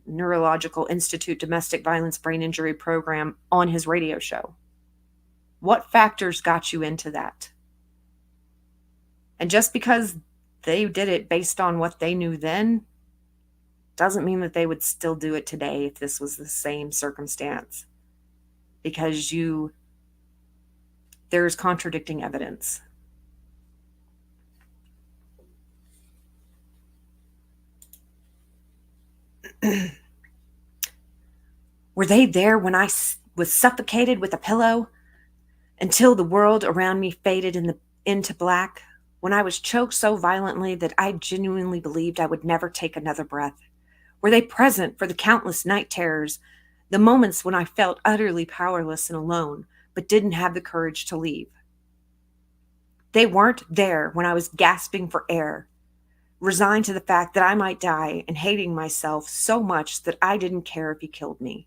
Neurological Institute Domestic Violence Brain Injury Program on his radio show. What factors got you into that? And just because they did it based on what they knew then doesn't mean that they would still do it today if this was the same circumstance. Because there's contradicting evidence. Were they there when I was suffocated with a pillow until the world around me faded into black? When I was choked so violently that I genuinely believed I would never take another breath? Were they present for the countless night terrors, the moments when I felt utterly powerless and alone, but didn't have the courage to leave? They weren't there when I was gasping for air, resigned to the fact that I might die and hating myself so much that I didn't care if he killed me.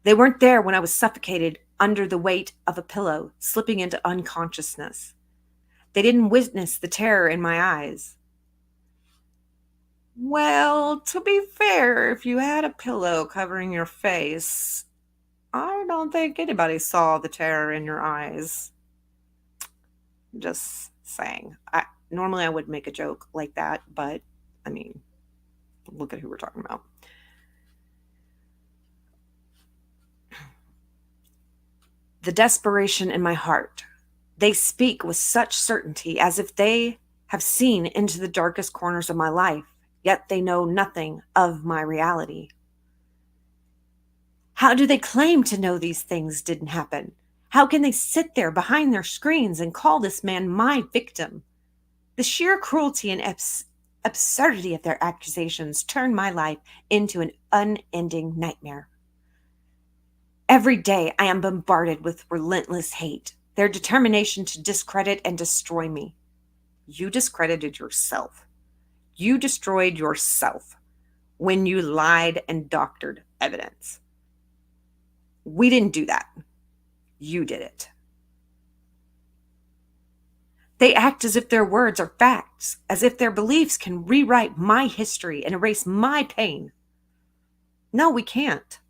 They weren't there when I was suffocated under the weight of a pillow, slipping into unconsciousness. They didn't witness the terror in my eyes. Well, to be fair, if you had a pillow covering your face, I don't think anybody saw the terror in your eyes. Just saying. Normally I would make a joke like that, but I mean, look at who we're talking about. The desperation in my heart. They speak with such certainty as if they have seen into the darkest corners of my life, yet they know nothing of my reality. How do they claim to know these things didn't happen? How can they sit there behind their screens and call this man my victim? The sheer cruelty and absurdity of their accusations turn my life into an unending nightmare. Every day I am bombarded with relentless hate, their determination to discredit and destroy me. You discredited yourself. You destroyed yourself when you lied and doctored evidence. We didn't do that. You did it. They act as if their words are facts, as if their beliefs can rewrite my history and erase my pain. No, we can't.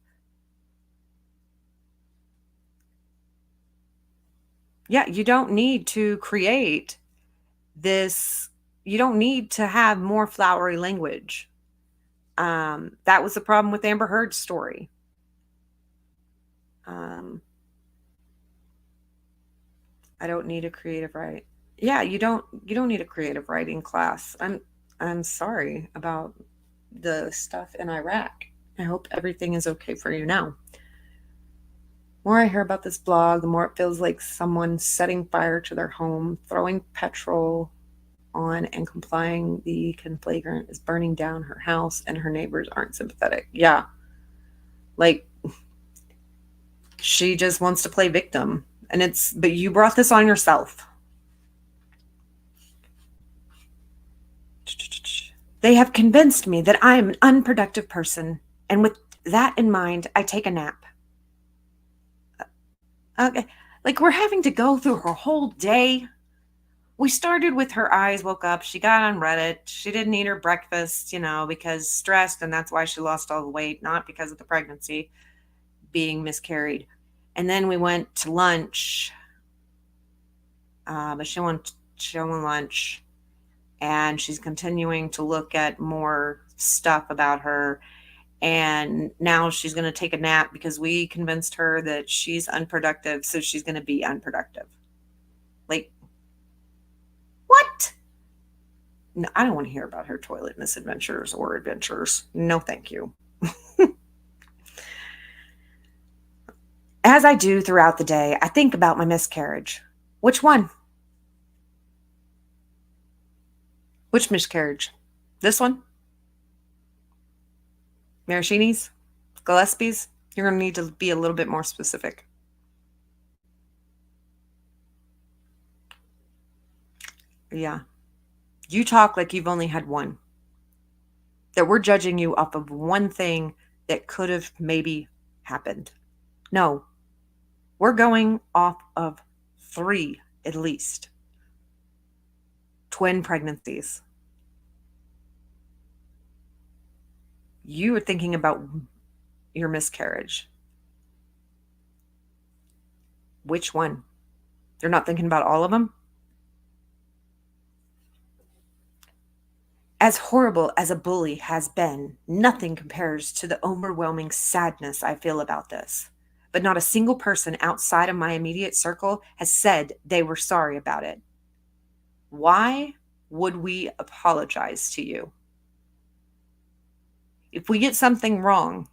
Yeah, you don't need to create this, you don't need to have more flowery language. That was the problem with Amber Heard's story. I don't need a creative write. Yeah, you don't need a creative writing class. I'm sorry about the stuff in Iraq. I hope everything is okay for you now. The more I hear about this blog, the more it feels like someone setting fire to their home, throwing petrol on and complying the conflagrant is burning down her house and her neighbors aren't sympathetic. Yeah. Like she just wants to play victim. But you brought this on yourself. They have convinced me that I am an unproductive person, and with that in mind, I take a nap. Okay. Like we're having to go through her whole day. We started with her eyes woke up. She got on Reddit. She didn't eat her breakfast, because stressed, and that's why she lost all the weight, not because of the pregnancy being miscarried. And then we went to lunch, but she went lunch, and she's continuing to look at more stuff about her. And now she's going to take a nap because we convinced her that she's unproductive, so she's going to be unproductive. Like, what? No, I don't want to hear about her toilet misadventures or adventures. No, thank you. As I do throughout the day, I think about my miscarriage. Which one? Which miscarriage? This one? Maraschini's? Gillespie's? You're going to need to be a little bit more specific. Yeah. You talk like you've only had one. That we're judging you off of one thing that could have maybe happened. No. We're going off of 3 at least. Twin pregnancies. You are thinking about your miscarriage. Which one? You're not thinking about all of them? As horrible as a bully has been, nothing compares to the overwhelming sadness I feel about this. But not a single person outside of my immediate circle has said they were sorry about it. Why would we apologize to you? If we get something wrong,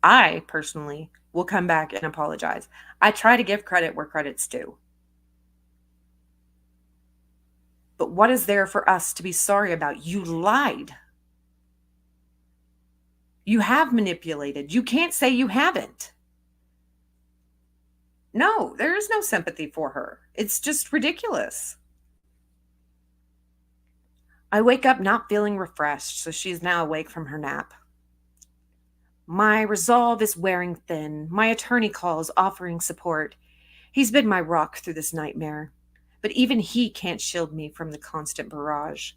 I personally will come back and apologize. I try to give credit where credit's due. But what is there for us to be sorry about? You lied. You have manipulated. You can't say you haven't. No, there is no sympathy for her. It's just ridiculous. I wake up not feeling refreshed, so she's now awake from her nap. My resolve is wearing thin. My attorney calls, offering support. He's been my rock through this nightmare, but even he can't shield me from the constant barrage.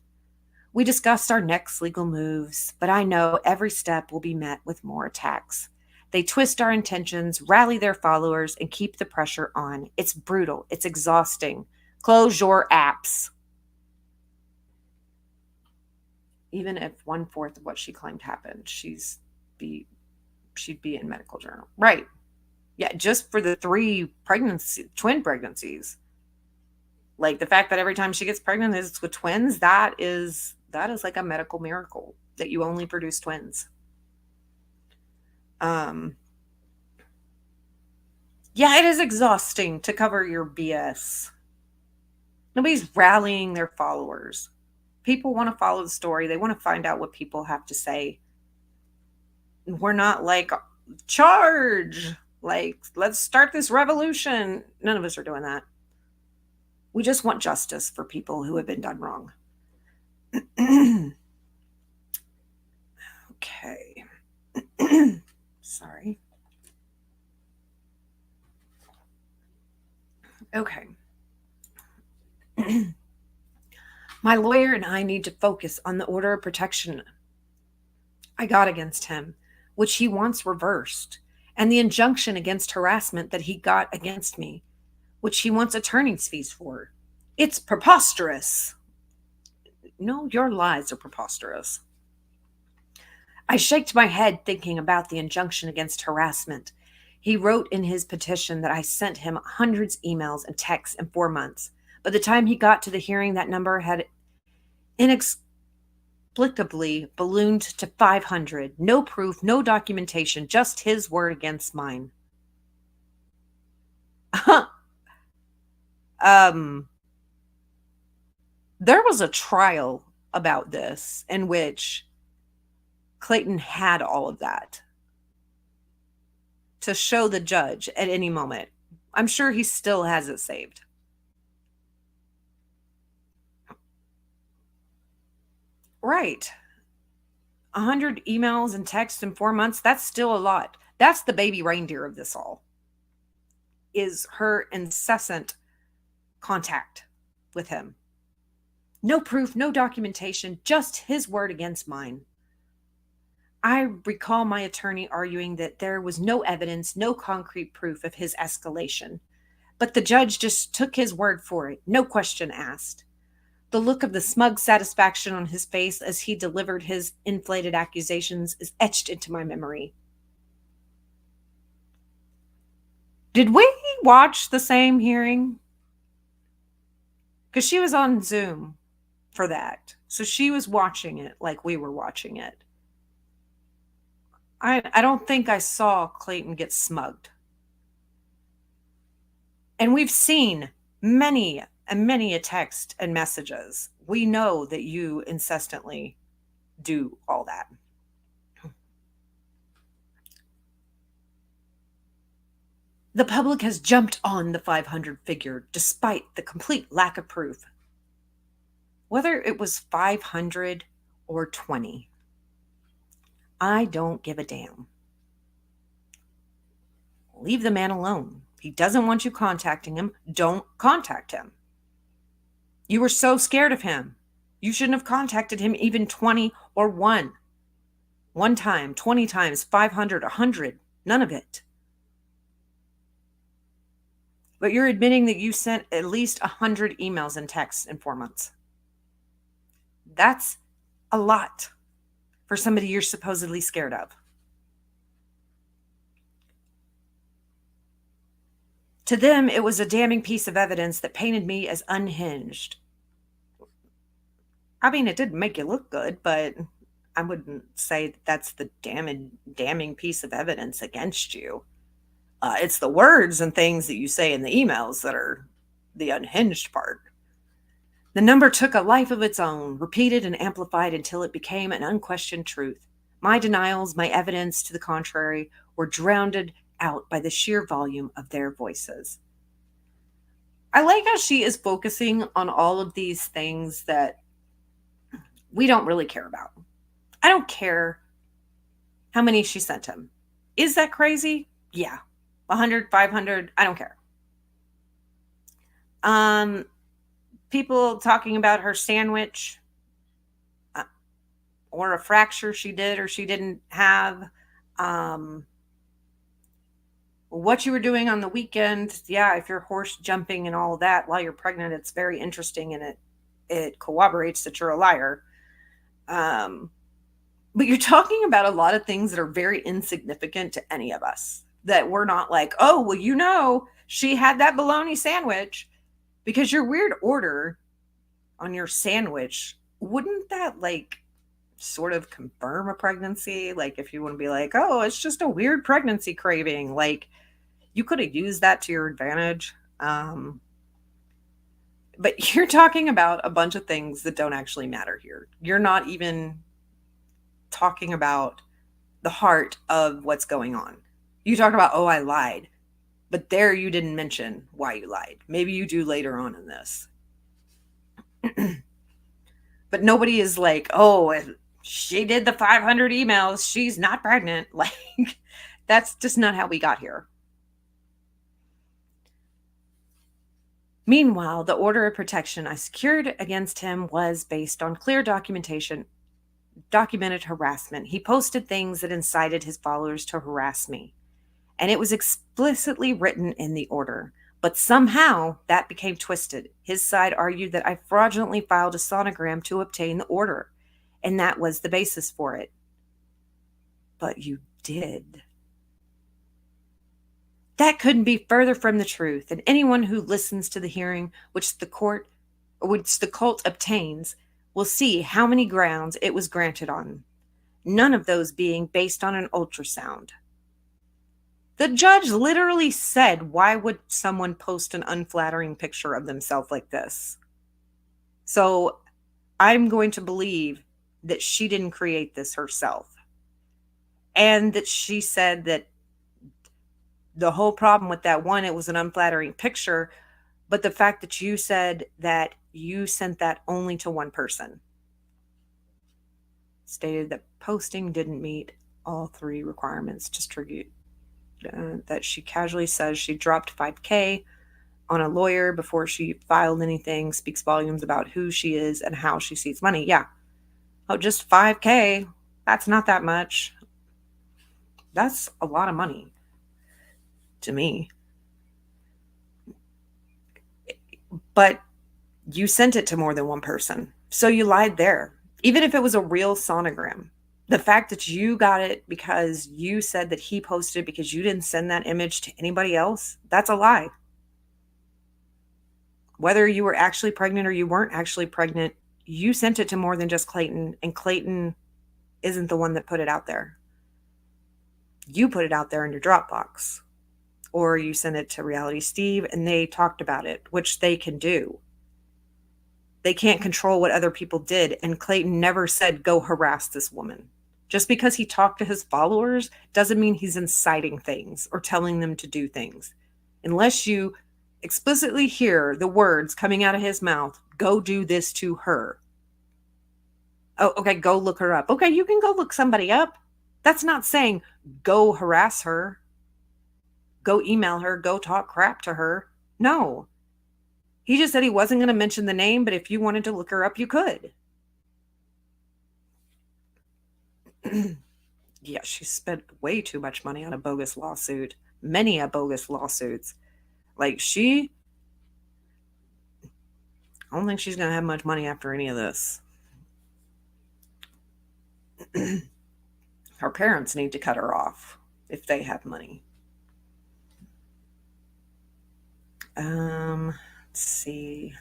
We discussed our next legal moves, but I know every step will be met with more attacks. They twist our intentions, rally their followers, and keep the pressure on. It's brutal. It's exhausting. Close your apps. Even if 1/4 of what she claimed happened, she'd be in medical journal. Right. Yeah, just for the 3 twin pregnancies. Like the fact that every time she gets pregnant it's with twins, that is like a medical miracle that you only produce twins. Yeah, it is exhausting to cover your BS. Nobody's rallying their followers. People want to follow the story. They want to find out what people have to say. We're not like, charge, like, let's start this revolution. None of us are doing that. We just want justice for people who have been done wrong. Okay. Sorry. Okay. My lawyer and I need to focus on the order of protection I got against him, which he wants reversed, and the injunction against harassment that he got against me, which he wants attorney's fees for. It's preposterous. No, your lies are preposterous. I shaked my head thinking about the injunction against harassment. He wrote in his petition that I sent him hundreds of emails and texts in 4 months. By the time he got to the hearing, that number had inexplicably ballooned to 500. No proof, no documentation, just his word against mine. There was a trial about this in which Clayton had all of that to show the judge at any moment. I'm sure he still has it saved. Right. 100 emails and texts in 4 months, that's still a lot. That's the baby reindeer of this all, is her incessant contact with him. No proof, no documentation, just his word against mine. I recall my attorney arguing that there was no evidence, no concrete proof of his escalation, but the judge just took his word for it, no question asked. The look of the smug satisfaction on his face as he delivered his inflated accusations is etched into my memory. Did we watch the same hearing? Because she was on Zoom for that. So she was watching it like we were watching it. I don't think I saw Clayton get smugged. And we've seen many and many a text and messages. We know that you incessantly do all that. The public has jumped on the 500 figure despite the complete lack of proof. Whether it was 500 or 20, I don't give a damn. Leave the man alone. He doesn't want you contacting him. Don't contact him. You were so scared of him. You shouldn't have contacted him even 20 or 1. 1 time, 20 times, 500, 100. None of it. But you're admitting that you sent at least 100 emails and texts in 4 months. That's a lot for somebody you're supposedly scared of. To them, it was a damning piece of evidence that painted me as unhinged. I mean, it didn't make you look good, but I wouldn't say that that's the damning piece of evidence against you. It's the words and things that you say in the emails that are the unhinged part. The number took a life of its own, repeated and amplified until it became an unquestioned truth. My denials, my evidence to the contrary, were drowned out by the sheer volume of their voices. I like how she is focusing on all of these things that we don't really care about. I don't care how many she sent him. Is that crazy? Yeah. 100, 500, I don't care. People talking about her sandwich or a fracture she did or she didn't have. what you were doing on the weekend. Yeah, if you're horse jumping and all of that while you're pregnant, it's very interesting, and it corroborates that you're a liar. Um, but you're talking about a lot of things that are very insignificant to any of us. That we're not like, oh, well, she had that bologna sandwich, because your weird order on your sandwich, wouldn't that like sort of confirm a pregnancy? Like, if you want to be like, oh, it's just a weird pregnancy craving, like you could have used that to your advantage. But you're talking about a bunch of things that don't actually matter here. You're not even talking about the heart of what's going on. You talk about, oh, I lied, but there you didn't mention why you lied. Maybe you do later on in this. But nobody is like, oh, if she did the 500 emails, she's not pregnant. Like, that's just not how we got here. Meanwhile, the order of protection I secured against him was based on clear documented harassment. He posted things that incited his followers to harass me, and it was explicitly written in the order. But somehow that became twisted. His side argued that I fraudulently filed a sonogram to obtain the order, and that was the basis for it. But you did. That couldn't be further from the truth, and anyone who listens to the hearing which the cult obtains will see how many grounds it was granted on, none of those being based on an ultrasound. The judge literally said, why would someone post an unflattering picture of themselves like this? So I'm going to believe that she didn't create this herself. And that she said that the whole problem with that one, it was an unflattering picture, but the fact that you said that you sent that only to one person. Stated that posting didn't meet all three requirements. Just tribute that she casually says she dropped $5K on a lawyer before she filed anything, speaks volumes about who she is and how she sees money. Yeah. Oh, just $5K. That's not that much. That's a lot of money to me. But you sent it to more than one person. So you lied there. Even if it was a real sonogram, the fact that you got it because you said that he posted it because you didn't send that image to anybody else, that's a lie. Whether you were actually pregnant or you weren't actually pregnant, you sent it to more than just Clayton, and Clayton isn't the one that put it out there. You put it out there in your Dropbox, or you sent it to Reality Steve and they talked about it, which they can do. They can't control what other people did, and Clayton never said, go harass this woman. Just because he talked to his followers doesn't mean he's inciting things or telling them to do things. Unless you explicitly hear the words coming out of his mouth, go do this to her. Oh, okay, go look her up. Okay, you can go look somebody up. That's not saying go harass her, go email her, go talk crap to her. No. He just said he wasn't going to mention the name, but if you wanted to look her up, you could. Yeah, she spent way too much money on a bogus lawsuit. Many a bogus lawsuits. Like, I don't think she's going to have much money after any of this. Her parents need to cut her off if they have money. Let's see.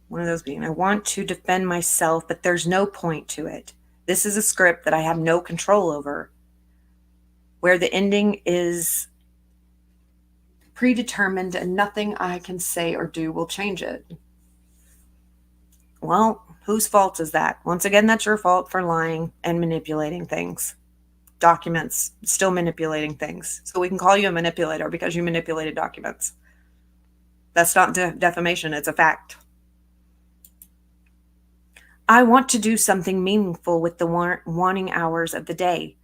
One of those being, I want to defend myself, but there's no point to it. This is a script that I have no control over, where the ending is predetermined and nothing I can say or do will change it. Well, whose fault is that? Once again, that's your fault for lying and manipulating things. Documents, still manipulating things. So we can call you a manipulator because you manipulated documents. That's not defamation, it's a fact. I want to do something meaningful with the waning hours of the day.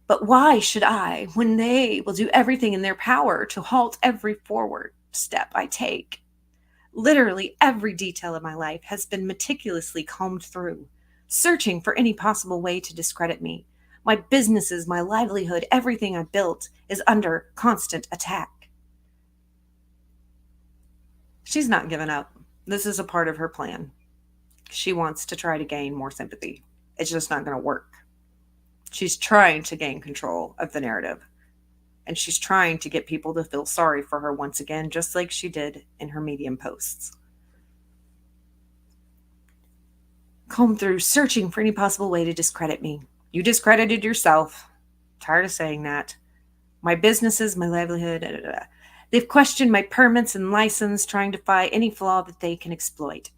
But why should I, when they will do everything in their power to halt every forward step I take? Literally every detail of my life has been meticulously combed through, searching for any possible way to discredit me. My businesses, my livelihood, everything I built is under constant attack. She's not giving up. This is a part of her plan. She wants to try to gain more sympathy. It's just not going to work. She's trying to gain control of the narrative. And she's trying to get people to feel sorry for her once again, just like she did in her Medium posts. Comb through, searching for any possible way to discredit me. You discredited yourself. Tired of saying that. My businesses, my livelihood, da, da, da. They've questioned my permits and license, trying to find any flaw that they can exploit.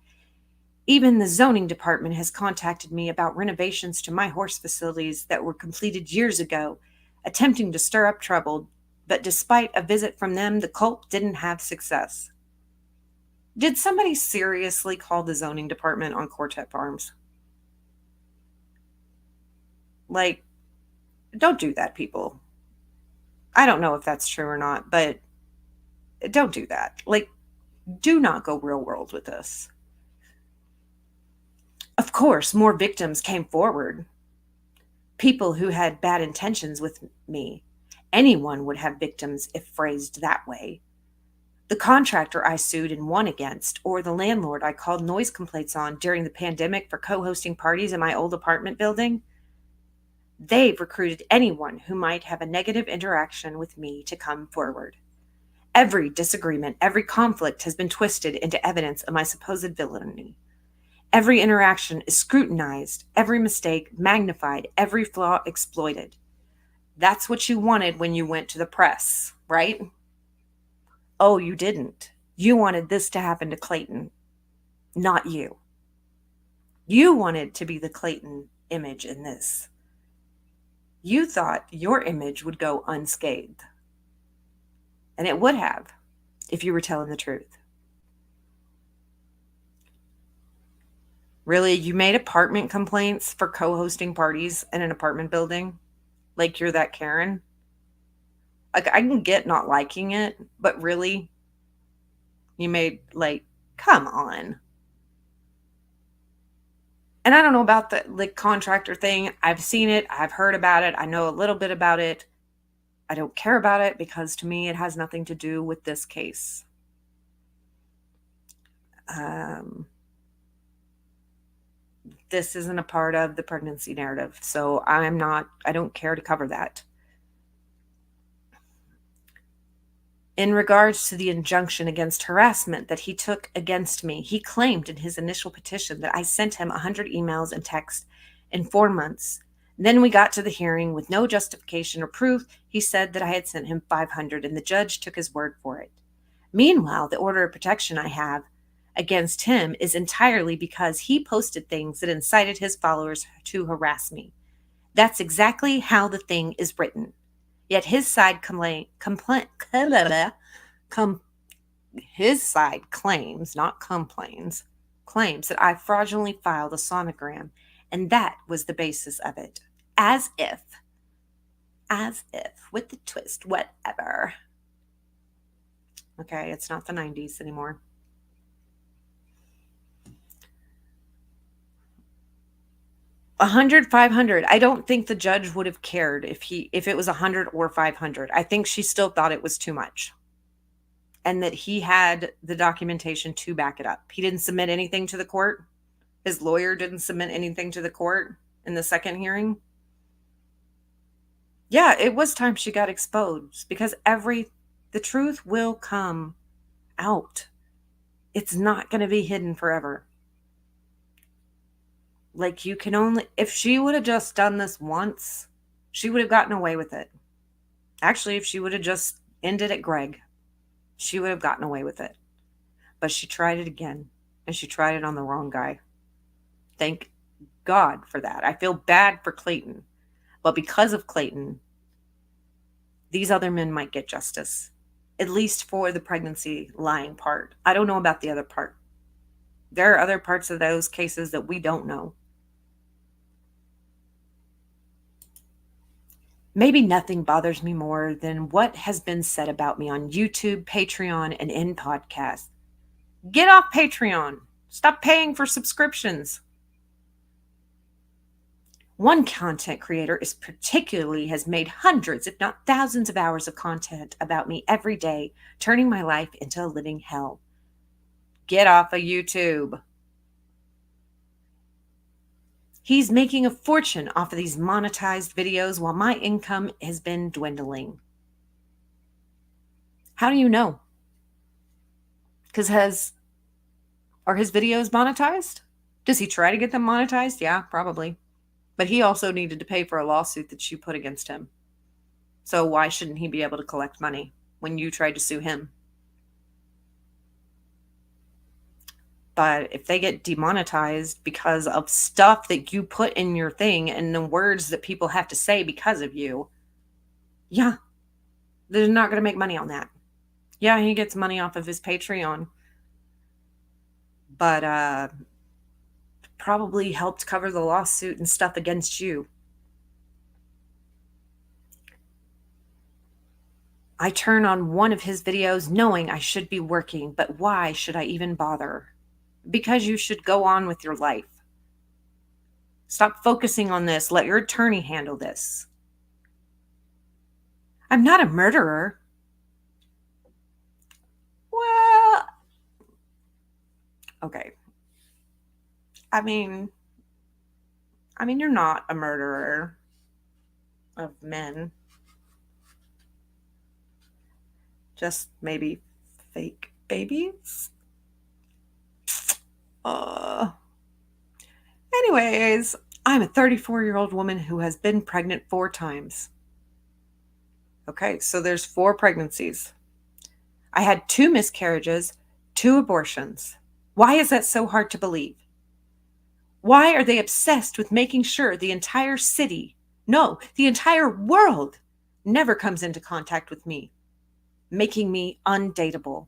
Even the zoning department has contacted me about renovations to my horse facilities that were completed years ago, attempting to stir up trouble, but despite a visit from them, the cult didn't have success. Did somebody seriously call the zoning department on Quartet Farms? Like, don't do that, people. I don't know if that's true or not, but don't do that. Like, do not go real world with this. Of course, more victims came forward. People who had bad intentions with me. Anyone would have victims if phrased that way. The contractor I sued and won against, or the landlord I called noise complaints on during the pandemic for co-hosting parties in my old apartment building, they've recruited anyone who might have a negative interaction with me to come forward. Every disagreement, every conflict has been twisted into evidence of my supposed villainy. Every interaction is scrutinized, every mistake magnified, every flaw exploited. That's what you wanted when you went to the press, right? Oh, you didn't. You wanted this to happen to Clayton, not you. You wanted to be the Clayton image in this. You thought your image would go unscathed. And it would have, if you were telling the truth. Really, you made apartment complaints for co-hosting parties in an apartment building? Like you're that Karen? Like, I can get not liking it, but really, you made, like, come on. And I don't know about the like contractor thing. I've seen it. I've heard about it. I know a little bit about it. I don't care about it because to me, it has nothing to do with this case. This isn't a part of the pregnancy narrative. So I don't care to cover that. In regards to the injunction against harassment that he took against me, he claimed in his initial petition that I sent him 100 emails and texts in 4 months. Then we got to the hearing with no justification or proof. He said that I had sent him 500, and the judge took his word for it. Meanwhile, the order of protection I have against him is entirely because he posted things that incited his followers to harass me. That's exactly how the thing is written. Yet his side claims, not complains, claims that I fraudulently filed a sonogram, and that was the basis of it. As if, with the twist, whatever. Okay, it's not the 90s anymore. 100, 500. I don't think the judge would have cared if it was 100 or 500. I think she still thought it was too much. And that he had the documentation to back it up. He didn't submit anything to the court. His lawyer didn't submit anything to the court in the second hearing. Yeah, it was time she got exposed because the truth will come out. It's not going to be hidden forever. Like, you can only, if she would have just done this once, she would have gotten away with it. Actually, if she would have just ended at Greg, she would have gotten away with it. But she tried it again, and she tried it on the wrong guy. Thank God for that. I feel bad for Clayton. But because of Clayton, these other men might get justice, at least for the pregnancy lying part. I don't know about the other part. There are other parts of those cases that we don't know. Maybe nothing bothers me more than what has been said about me on YouTube, Patreon, and in podcasts. Get off Patreon. Stop paying for subscriptions. One content creator is particularly has made hundreds, if not thousands of hours of content about me every day, turning my life into a living hell. Get off of YouTube. He's making a fortune off of these monetized videos while my income has been dwindling. How do you know? Because are his videos monetized? Does he try to get them monetized? Yeah, probably. But he also needed to pay for a lawsuit that you put against him. So why shouldn't he be able to collect money when you tried to sue him? But if they get demonetized because of stuff that you put in your thing and the words that people have to say because of you, yeah, they're not going to make money on that. Yeah, he gets money off of his Patreon, but probably helped cover the lawsuit and stuff against you. I turn on one of his videos knowing I should be working, but why should I even bother? Because you should go on with your life. Stop focusing on this. Let your attorney handle this. I'm not a murderer. Well, okay. I mean, you're not a murderer of men. Just maybe fake babies. Anyways, I'm a 34-year-old woman who has been pregnant 4 times. Okay, so there's 4 pregnancies. I had 2 miscarriages, 2 abortions. Why is that so hard to believe? Why are they obsessed with making sure the entire city, no, the entire world, never comes into contact with me, making me undateable?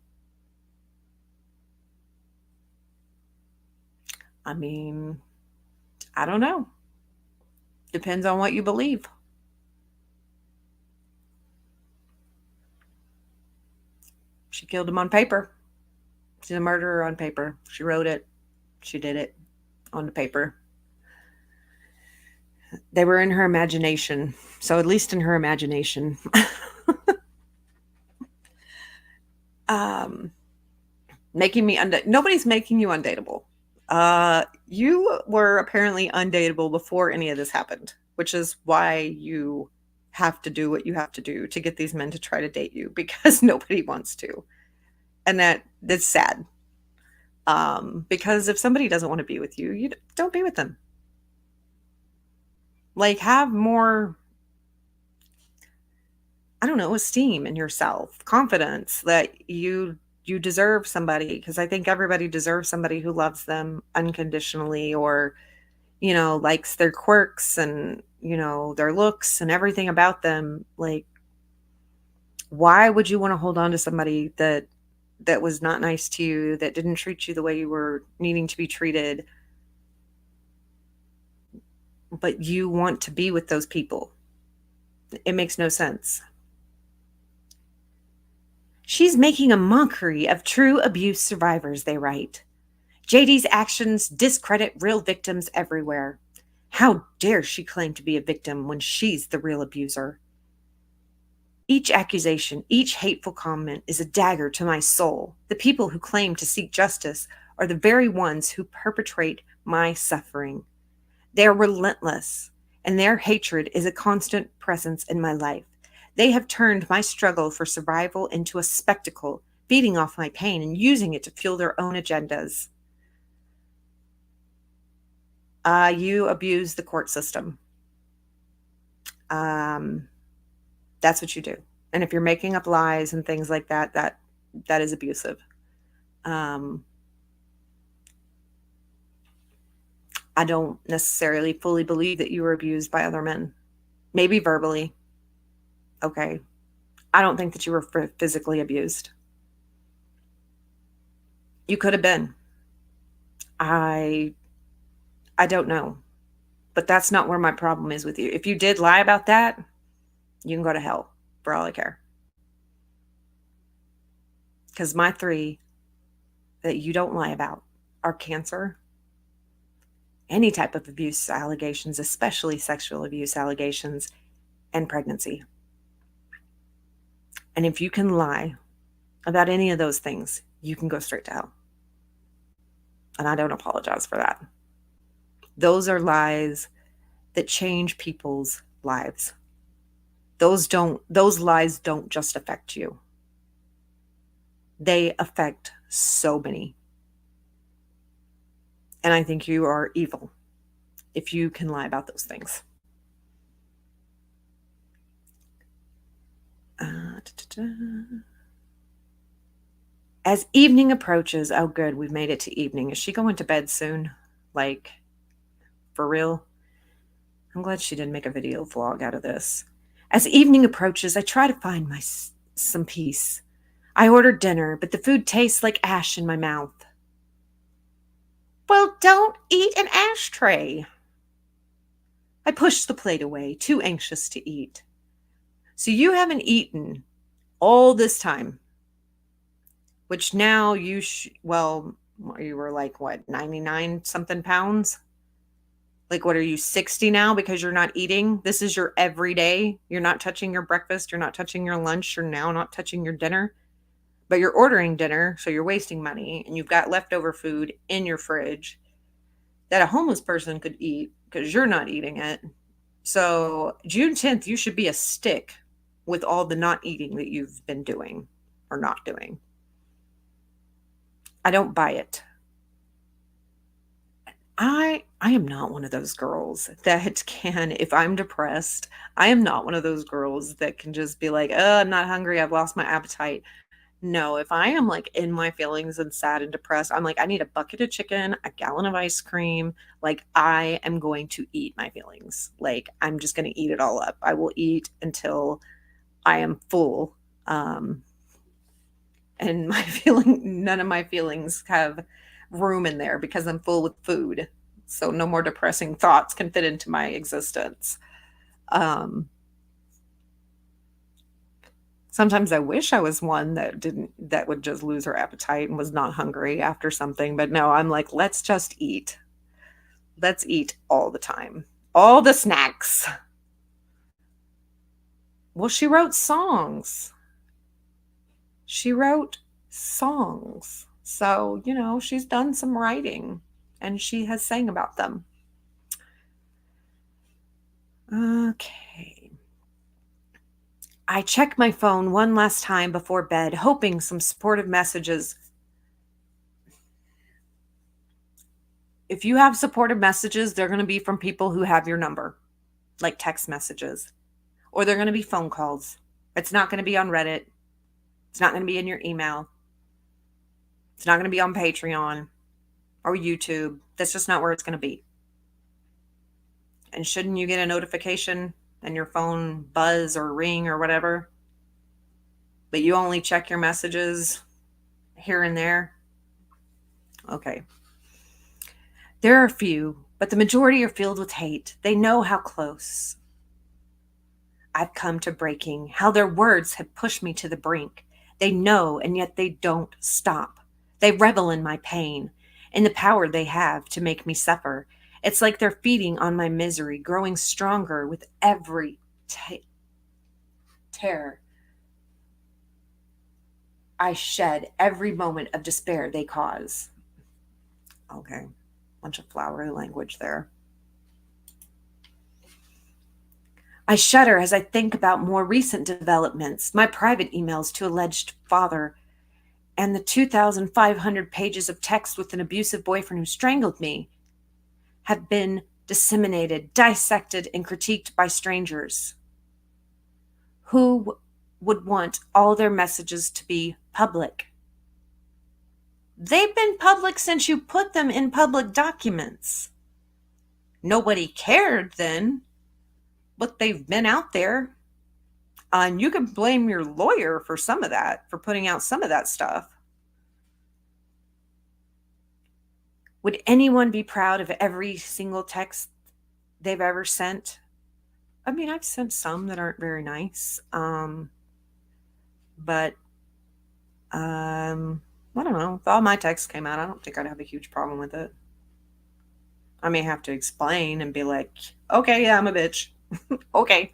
I mean, I don't know. Depends on what you believe. She killed him on paper. She's a murderer on paper. She wrote it. She did it on the paper. They were in her imagination. So at least in her imagination. Making me nobody's making you undateable. You were apparently undateable before any of this happened, which is why you have to do what you have to do to get these men to try to date you, because nobody wants to. And that's sad. Because if somebody doesn't want to be with you, you don't be with them. Like, have more, I don't know, esteem in yourself, confidence that you deserve somebody, because I think everybody deserves somebody who loves them unconditionally, or likes their quirks and their looks and everything about them. Like, why would you want to hold on to somebody that was not nice to you, that didn't treat you the way you were needing to be treated, but you want to be with those people? It makes no sense. She's making a mockery of true abuse survivors, they write. JD's actions discredit real victims everywhere. How dare she claim to be a victim when she's the real abuser? Each accusation, each hateful comment is a dagger to my soul. The people who claim to seek justice are the very ones who perpetrate my suffering. They are relentless, and their hatred is a constant presence in my life. They have turned my struggle for survival into a spectacle, feeding off my pain and using it to fuel their own agendas. You abuse the court system. That's what you do. And if you're making up lies and things like that, that is abusive. I don't necessarily fully believe that you were abused by other men. Maybe verbally. Okay. I don't think that you were physically abused. You could have been. I don't know. But that's not where my problem is with you. If you did lie about that, you can go to hell for all I care. Because my 3 that you don't lie about are cancer any type of abuse allegations, especially sexual abuse allegations and pregnancy. And if you can lie about any of those things, you can go straight to hell. And I don't apologize for that. Those are lies that change people's lives. Those lies don't just affect you. They affect so many. And I think you are evil if you can lie about those things. As evening approaches, oh good, we've made it to evening. Is she going to bed soon? Like, for real? I'm glad she didn't make a video vlog out of this. As evening approaches, I try to find some peace. I order dinner, but the food tastes like ash in my mouth. Well, don't eat an ashtray. I push the plate away, too anxious to eat. So you haven't eaten all this time, which now you were like, what, 99 something pounds? Like, what are you, 60 now because you're not eating? This is your everyday. You're not touching your breakfast. You're not touching your lunch. You're now not touching your dinner. But you're ordering dinner, so you're wasting money, and you've got leftover food in your fridge that a homeless person could eat because you're not eating it. So June 10th, you should be a stick with all the not eating that you've been doing or not doing. I don't buy it. I am not one of those girls that can, if I'm depressed, I am not one of those girls that can just be like, oh, I'm not hungry. I've lost my appetite. No, if I am like in my feelings and sad and depressed, I'm like, I need a bucket of chicken, a gallon of ice cream. Like, I am going to eat my feelings. Like, I'm just going to eat it all up. I will eat until I am full. And none of my feelings have room in there because I'm full with food. So no more depressing thoughts can fit into my existence. Sometimes I wish I was one that would just lose her appetite and was not hungry after something. But no, I'm like, let's just eat. Let's eat all the time. All the snacks. Well, she wrote songs. So, she's done some writing and she has sang about them. Okay. I check my phone one last time before bed, hoping some supportive messages. If you have supportive messages, they're going to be from people who have your number, like text messages, or they're going to be phone calls. It's not going to be on Reddit. It's not going to be in your email. It's not going to be on Patreon or YouTube. That's just not where it's going to be. And shouldn't you get a notification and your phone buzz or ring or whatever, but you only check your messages here and there? Okay. There are a few, but the majority are filled with hate. They know how close I've come to breaking, how their words have pushed me to the brink. They know, and yet they don't stop. They revel in my pain, in the power they have to make me suffer. It's like they're feeding on my misery, growing stronger with every tear I shed, every moment of despair they cause. Okay, bunch of flowery language there. I shudder as I think about more recent developments, my private emails to alleged father, and the 2,500 pages of text with an abusive boyfriend who strangled me have been disseminated, dissected, and critiqued by strangers. Who would want all their messages to be public? They've been public since you put them in public documents. Nobody cared then, but they've been out there. And you can blame your lawyer for some of that, for putting out some of that stuff. Would anyone be proud of every single text they've ever sent? I mean, I've sent some that aren't very nice. But I don't know. If all my texts came out, I don't think I'd have a huge problem with it. I may have to explain and be like, okay, yeah, I'm a bitch. Okay.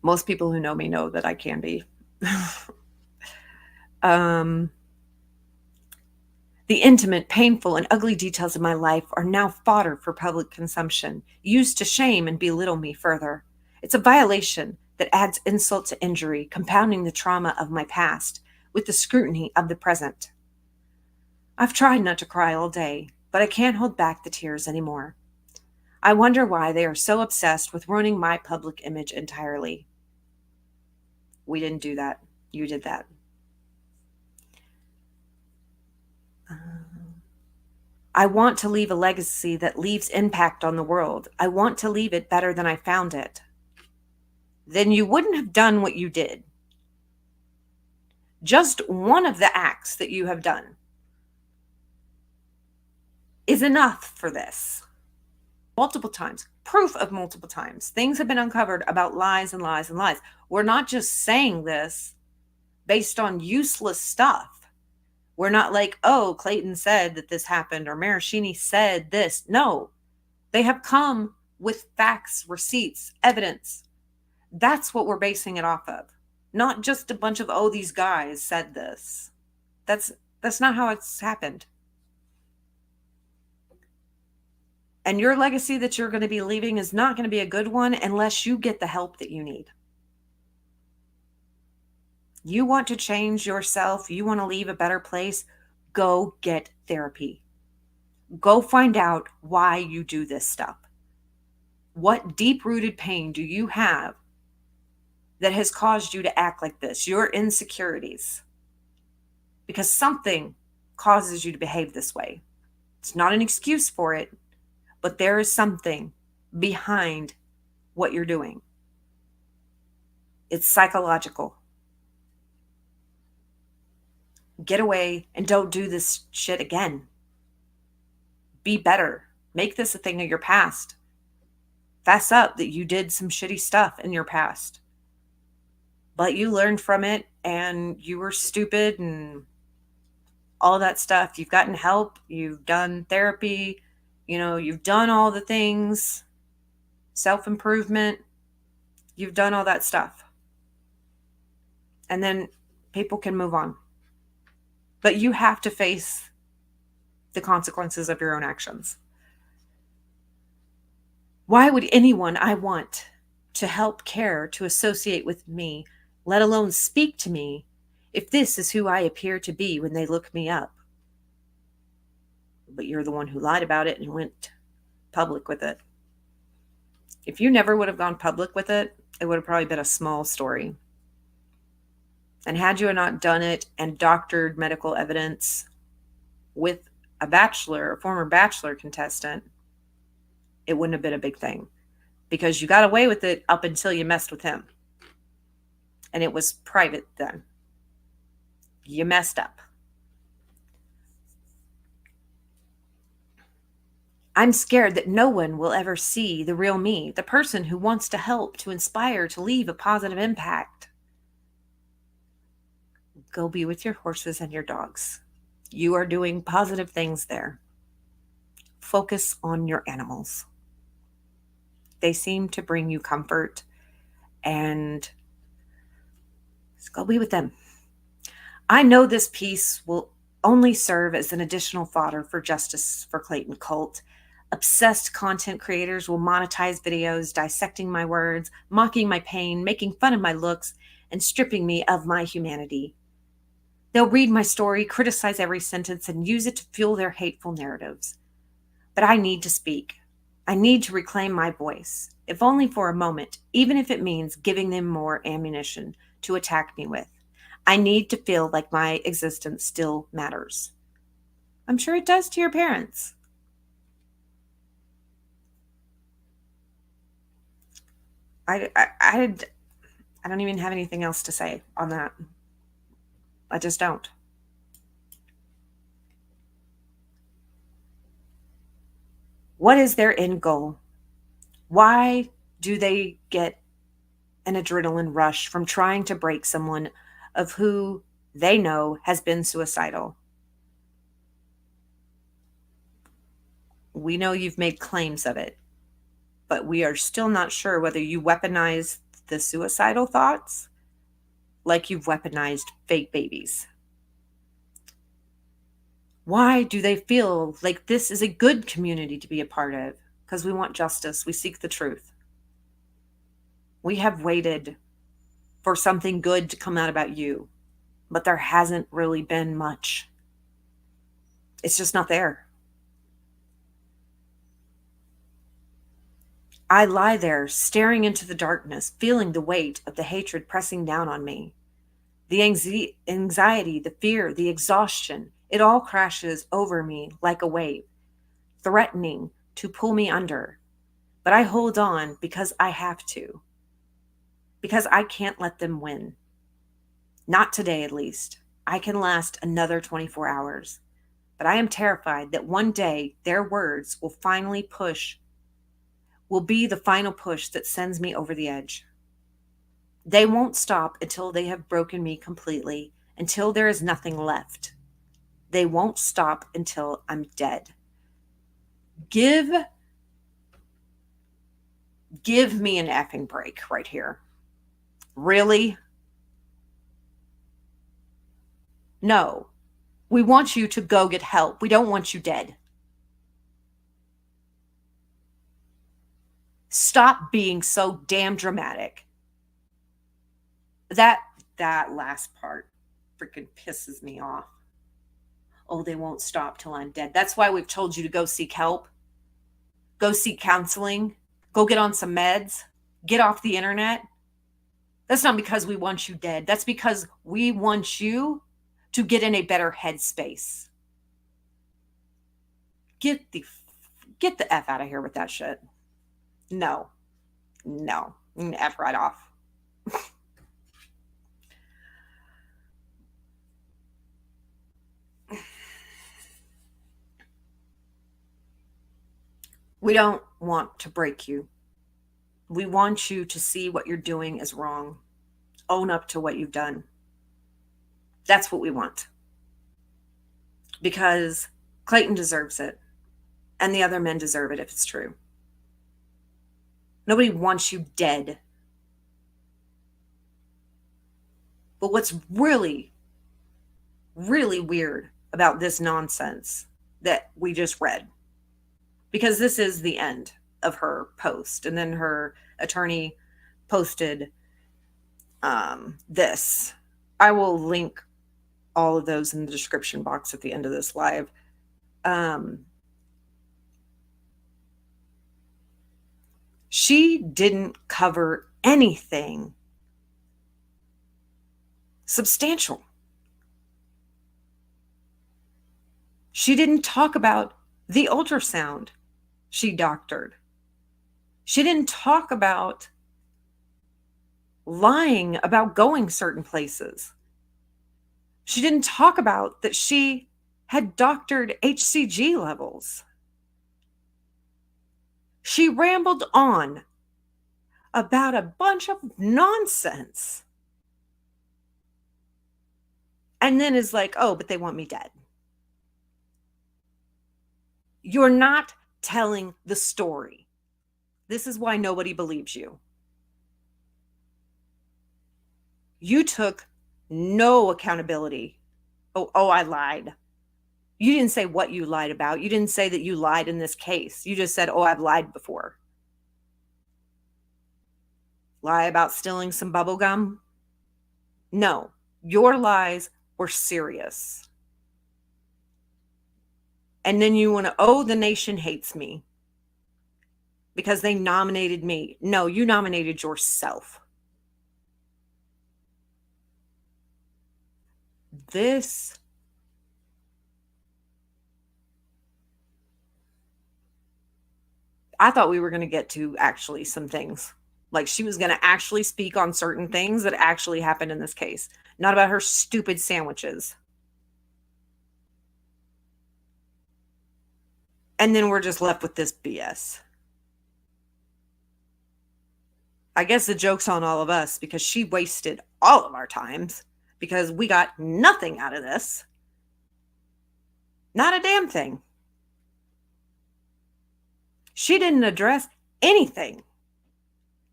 Most people who know me know that I can be. um, the intimate, painful, and ugly details of my life are now fodder for public consumption, used to shame and belittle me further. It's a violation that adds insult to injury, compounding the trauma of my past with the scrutiny of the present. I've tried not to cry all day, but I can't hold back the tears anymore. I wonder why they are so obsessed with ruining my public image entirely. We didn't do that. You did that. I want to leave a legacy that leaves impact on the world. I want to leave it better than I found it. Then you wouldn't have done what you did. Just one of the acts that you have done is enough for this. Multiple times, proof of multiple times. Things have been uncovered about lies and lies and lies. We're not just saying this based on useless stuff. We're not like, oh, Clayton said that this happened or Maraschini said this. No, they have come with facts, receipts, evidence. That's what we're basing it off of. Not just a bunch of, oh, these guys said this. That's not how it's happened. And your legacy that you're going to be leaving is not going to be a good one unless you get the help that you need. You want to change yourself, you want to leave a better place, go get therapy. Go find out why you do this stuff. What deep-rooted pain do you have that has caused you to act like this? Your insecurities. Because something causes you to behave this way. It's not an excuse for it, but there is something behind what you're doing. It's psychological. Get away and don't do this shit again. Be better. Make this a thing of your past. Fess up that you did some shitty stuff in your past. But you learned from it and you were stupid and all that stuff. You've gotten help. You've done therapy. You've done all the things. Self-improvement. You've done all that stuff. And then people can move on. But you have to face the consequences of your own actions. Why would anyone I want to help care to associate with me, let alone speak to me, if this is who I appear to be when they look me up? But you're the one who lied about it and went public with it. If you never would have gone public with it, it would have probably been a small story. And had you not done it and doctored medical evidence with a former bachelor contestant, it wouldn't have been a big thing because you got away with it up until you messed with him. And it was private then. You messed up. I'm scared that no one will ever see the real me, the person who wants to help, to inspire, to leave a positive impact. Go be with your horses and your dogs. You are doing positive things there. Focus on your animals. They seem to bring you comfort, and just go be with them. I know this piece will only serve as an additional fodder for justice for Clayton Colt. Obsessed content creators will monetize videos dissecting my words, mocking my pain, making fun of my looks, and stripping me of my humanity. They'll read my story, criticize every sentence, and use it to fuel their hateful narratives. But I need to speak. I need to reclaim my voice, if only for a moment, even if it means giving them more ammunition to attack me with. I need to feel like my existence still matters. I'm sure it does to your parents. I don't even have anything else to say on that. I just don't. What is their end goal? Why do they get an adrenaline rush from trying to break someone of who they know has been suicidal? We know you've made claims of it, but we are still not sure whether you weaponized the suicidal thoughts like you've weaponized fake babies. Why do they feel like this is a good community to be a part of? Because we want justice. We seek the truth. We have waited for something good to come out about you, but there hasn't really been much. It's just not there. I lie there, staring into the darkness, feeling the weight of the hatred pressing down on me. The anxiety, the fear, the exhaustion, it all crashes over me like a wave, threatening to pull me under. But I hold on because I have to, because I can't let them win. Not today, at least. I can last another 24 hours. But I am terrified that one day their words will be the final push that sends me over the edge. They won't stop until they have broken me completely, until there is nothing left. They won't stop until I'm dead. Give me an effing break right here. Really? No. We want you to go get help. We don't want you dead. Stop being so damn dramatic. That last part freaking pisses me off. Oh, they won't stop till I'm dead. That's why we've told you to go seek help. Go seek counseling. Go get on some meds. Get off the internet. That's not because we want you dead. That's because we want you to get in a better headspace. Get the F out of here with that shit. No. F right off. We don't want to break you. We want you to see what you're doing is wrong. Own up to what you've done. That's what we want. Because Clayton deserves it. And the other men deserve it if it's true. Nobody wants you dead. But what's really, really weird about this nonsense that we just read, because this is the end of her post, and then her attorney posted this. I will link all of those in the description box at the end of this live. She didn't cover anything substantial. She didn't talk about the ultrasound she doctored. She didn't talk about lying about going certain places. She didn't talk about that she had doctored HCG levels. She rambled on about a bunch of nonsense. And then is like, oh, but they want me dead. You're not telling the story. This is why nobody believes you. You took no accountability. Oh, I lied. You didn't say what you lied about. You didn't say that you lied in this case. You just said, oh, I've lied before. Lie about stealing some bubble gum? No, your lies were serious. And then you want to, oh, the nation hates me because they nominated me. No, you nominated yourself. This I thought we were going to get to actually some things. Like she was going to actually speak on certain things that actually happened in this case, not about her stupid sandwiches. And then we're just left with this BS. I guess the joke's on all of us because she wasted all of our times because we got nothing out of this. Not a damn thing. She didn't address anything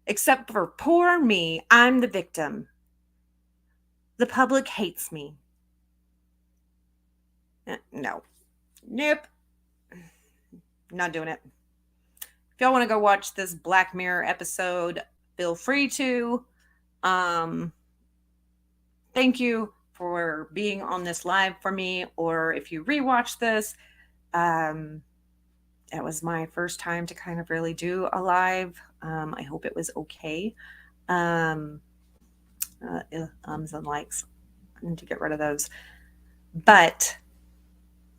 except for poor me. I'm the victim. The public hates me. No. Nope. Not doing it. If y'all want to go watch this Black Mirror episode, feel free to. Thank you for being on this live for me. Or if you rewatch this, it was my first time to kind of really do a live. I hope it was okay. Ums and likes. I need to get rid of those. But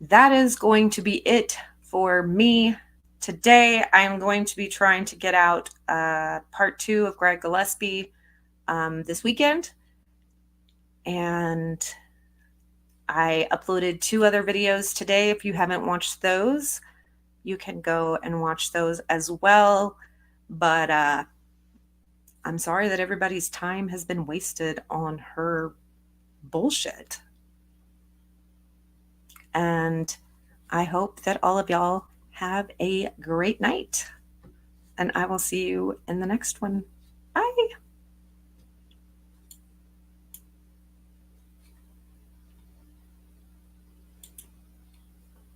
that is going to be it for me today. I'm going to be trying to get out part 2 of Greg Gillespie this weekend. And I uploaded 2 other videos today. If you haven't watched those, you can go and watch those as well. But I'm sorry that everybody's time has been wasted on her bullshit. And I hope that all of y'all have a great night. And I will see you in the next one. Bye.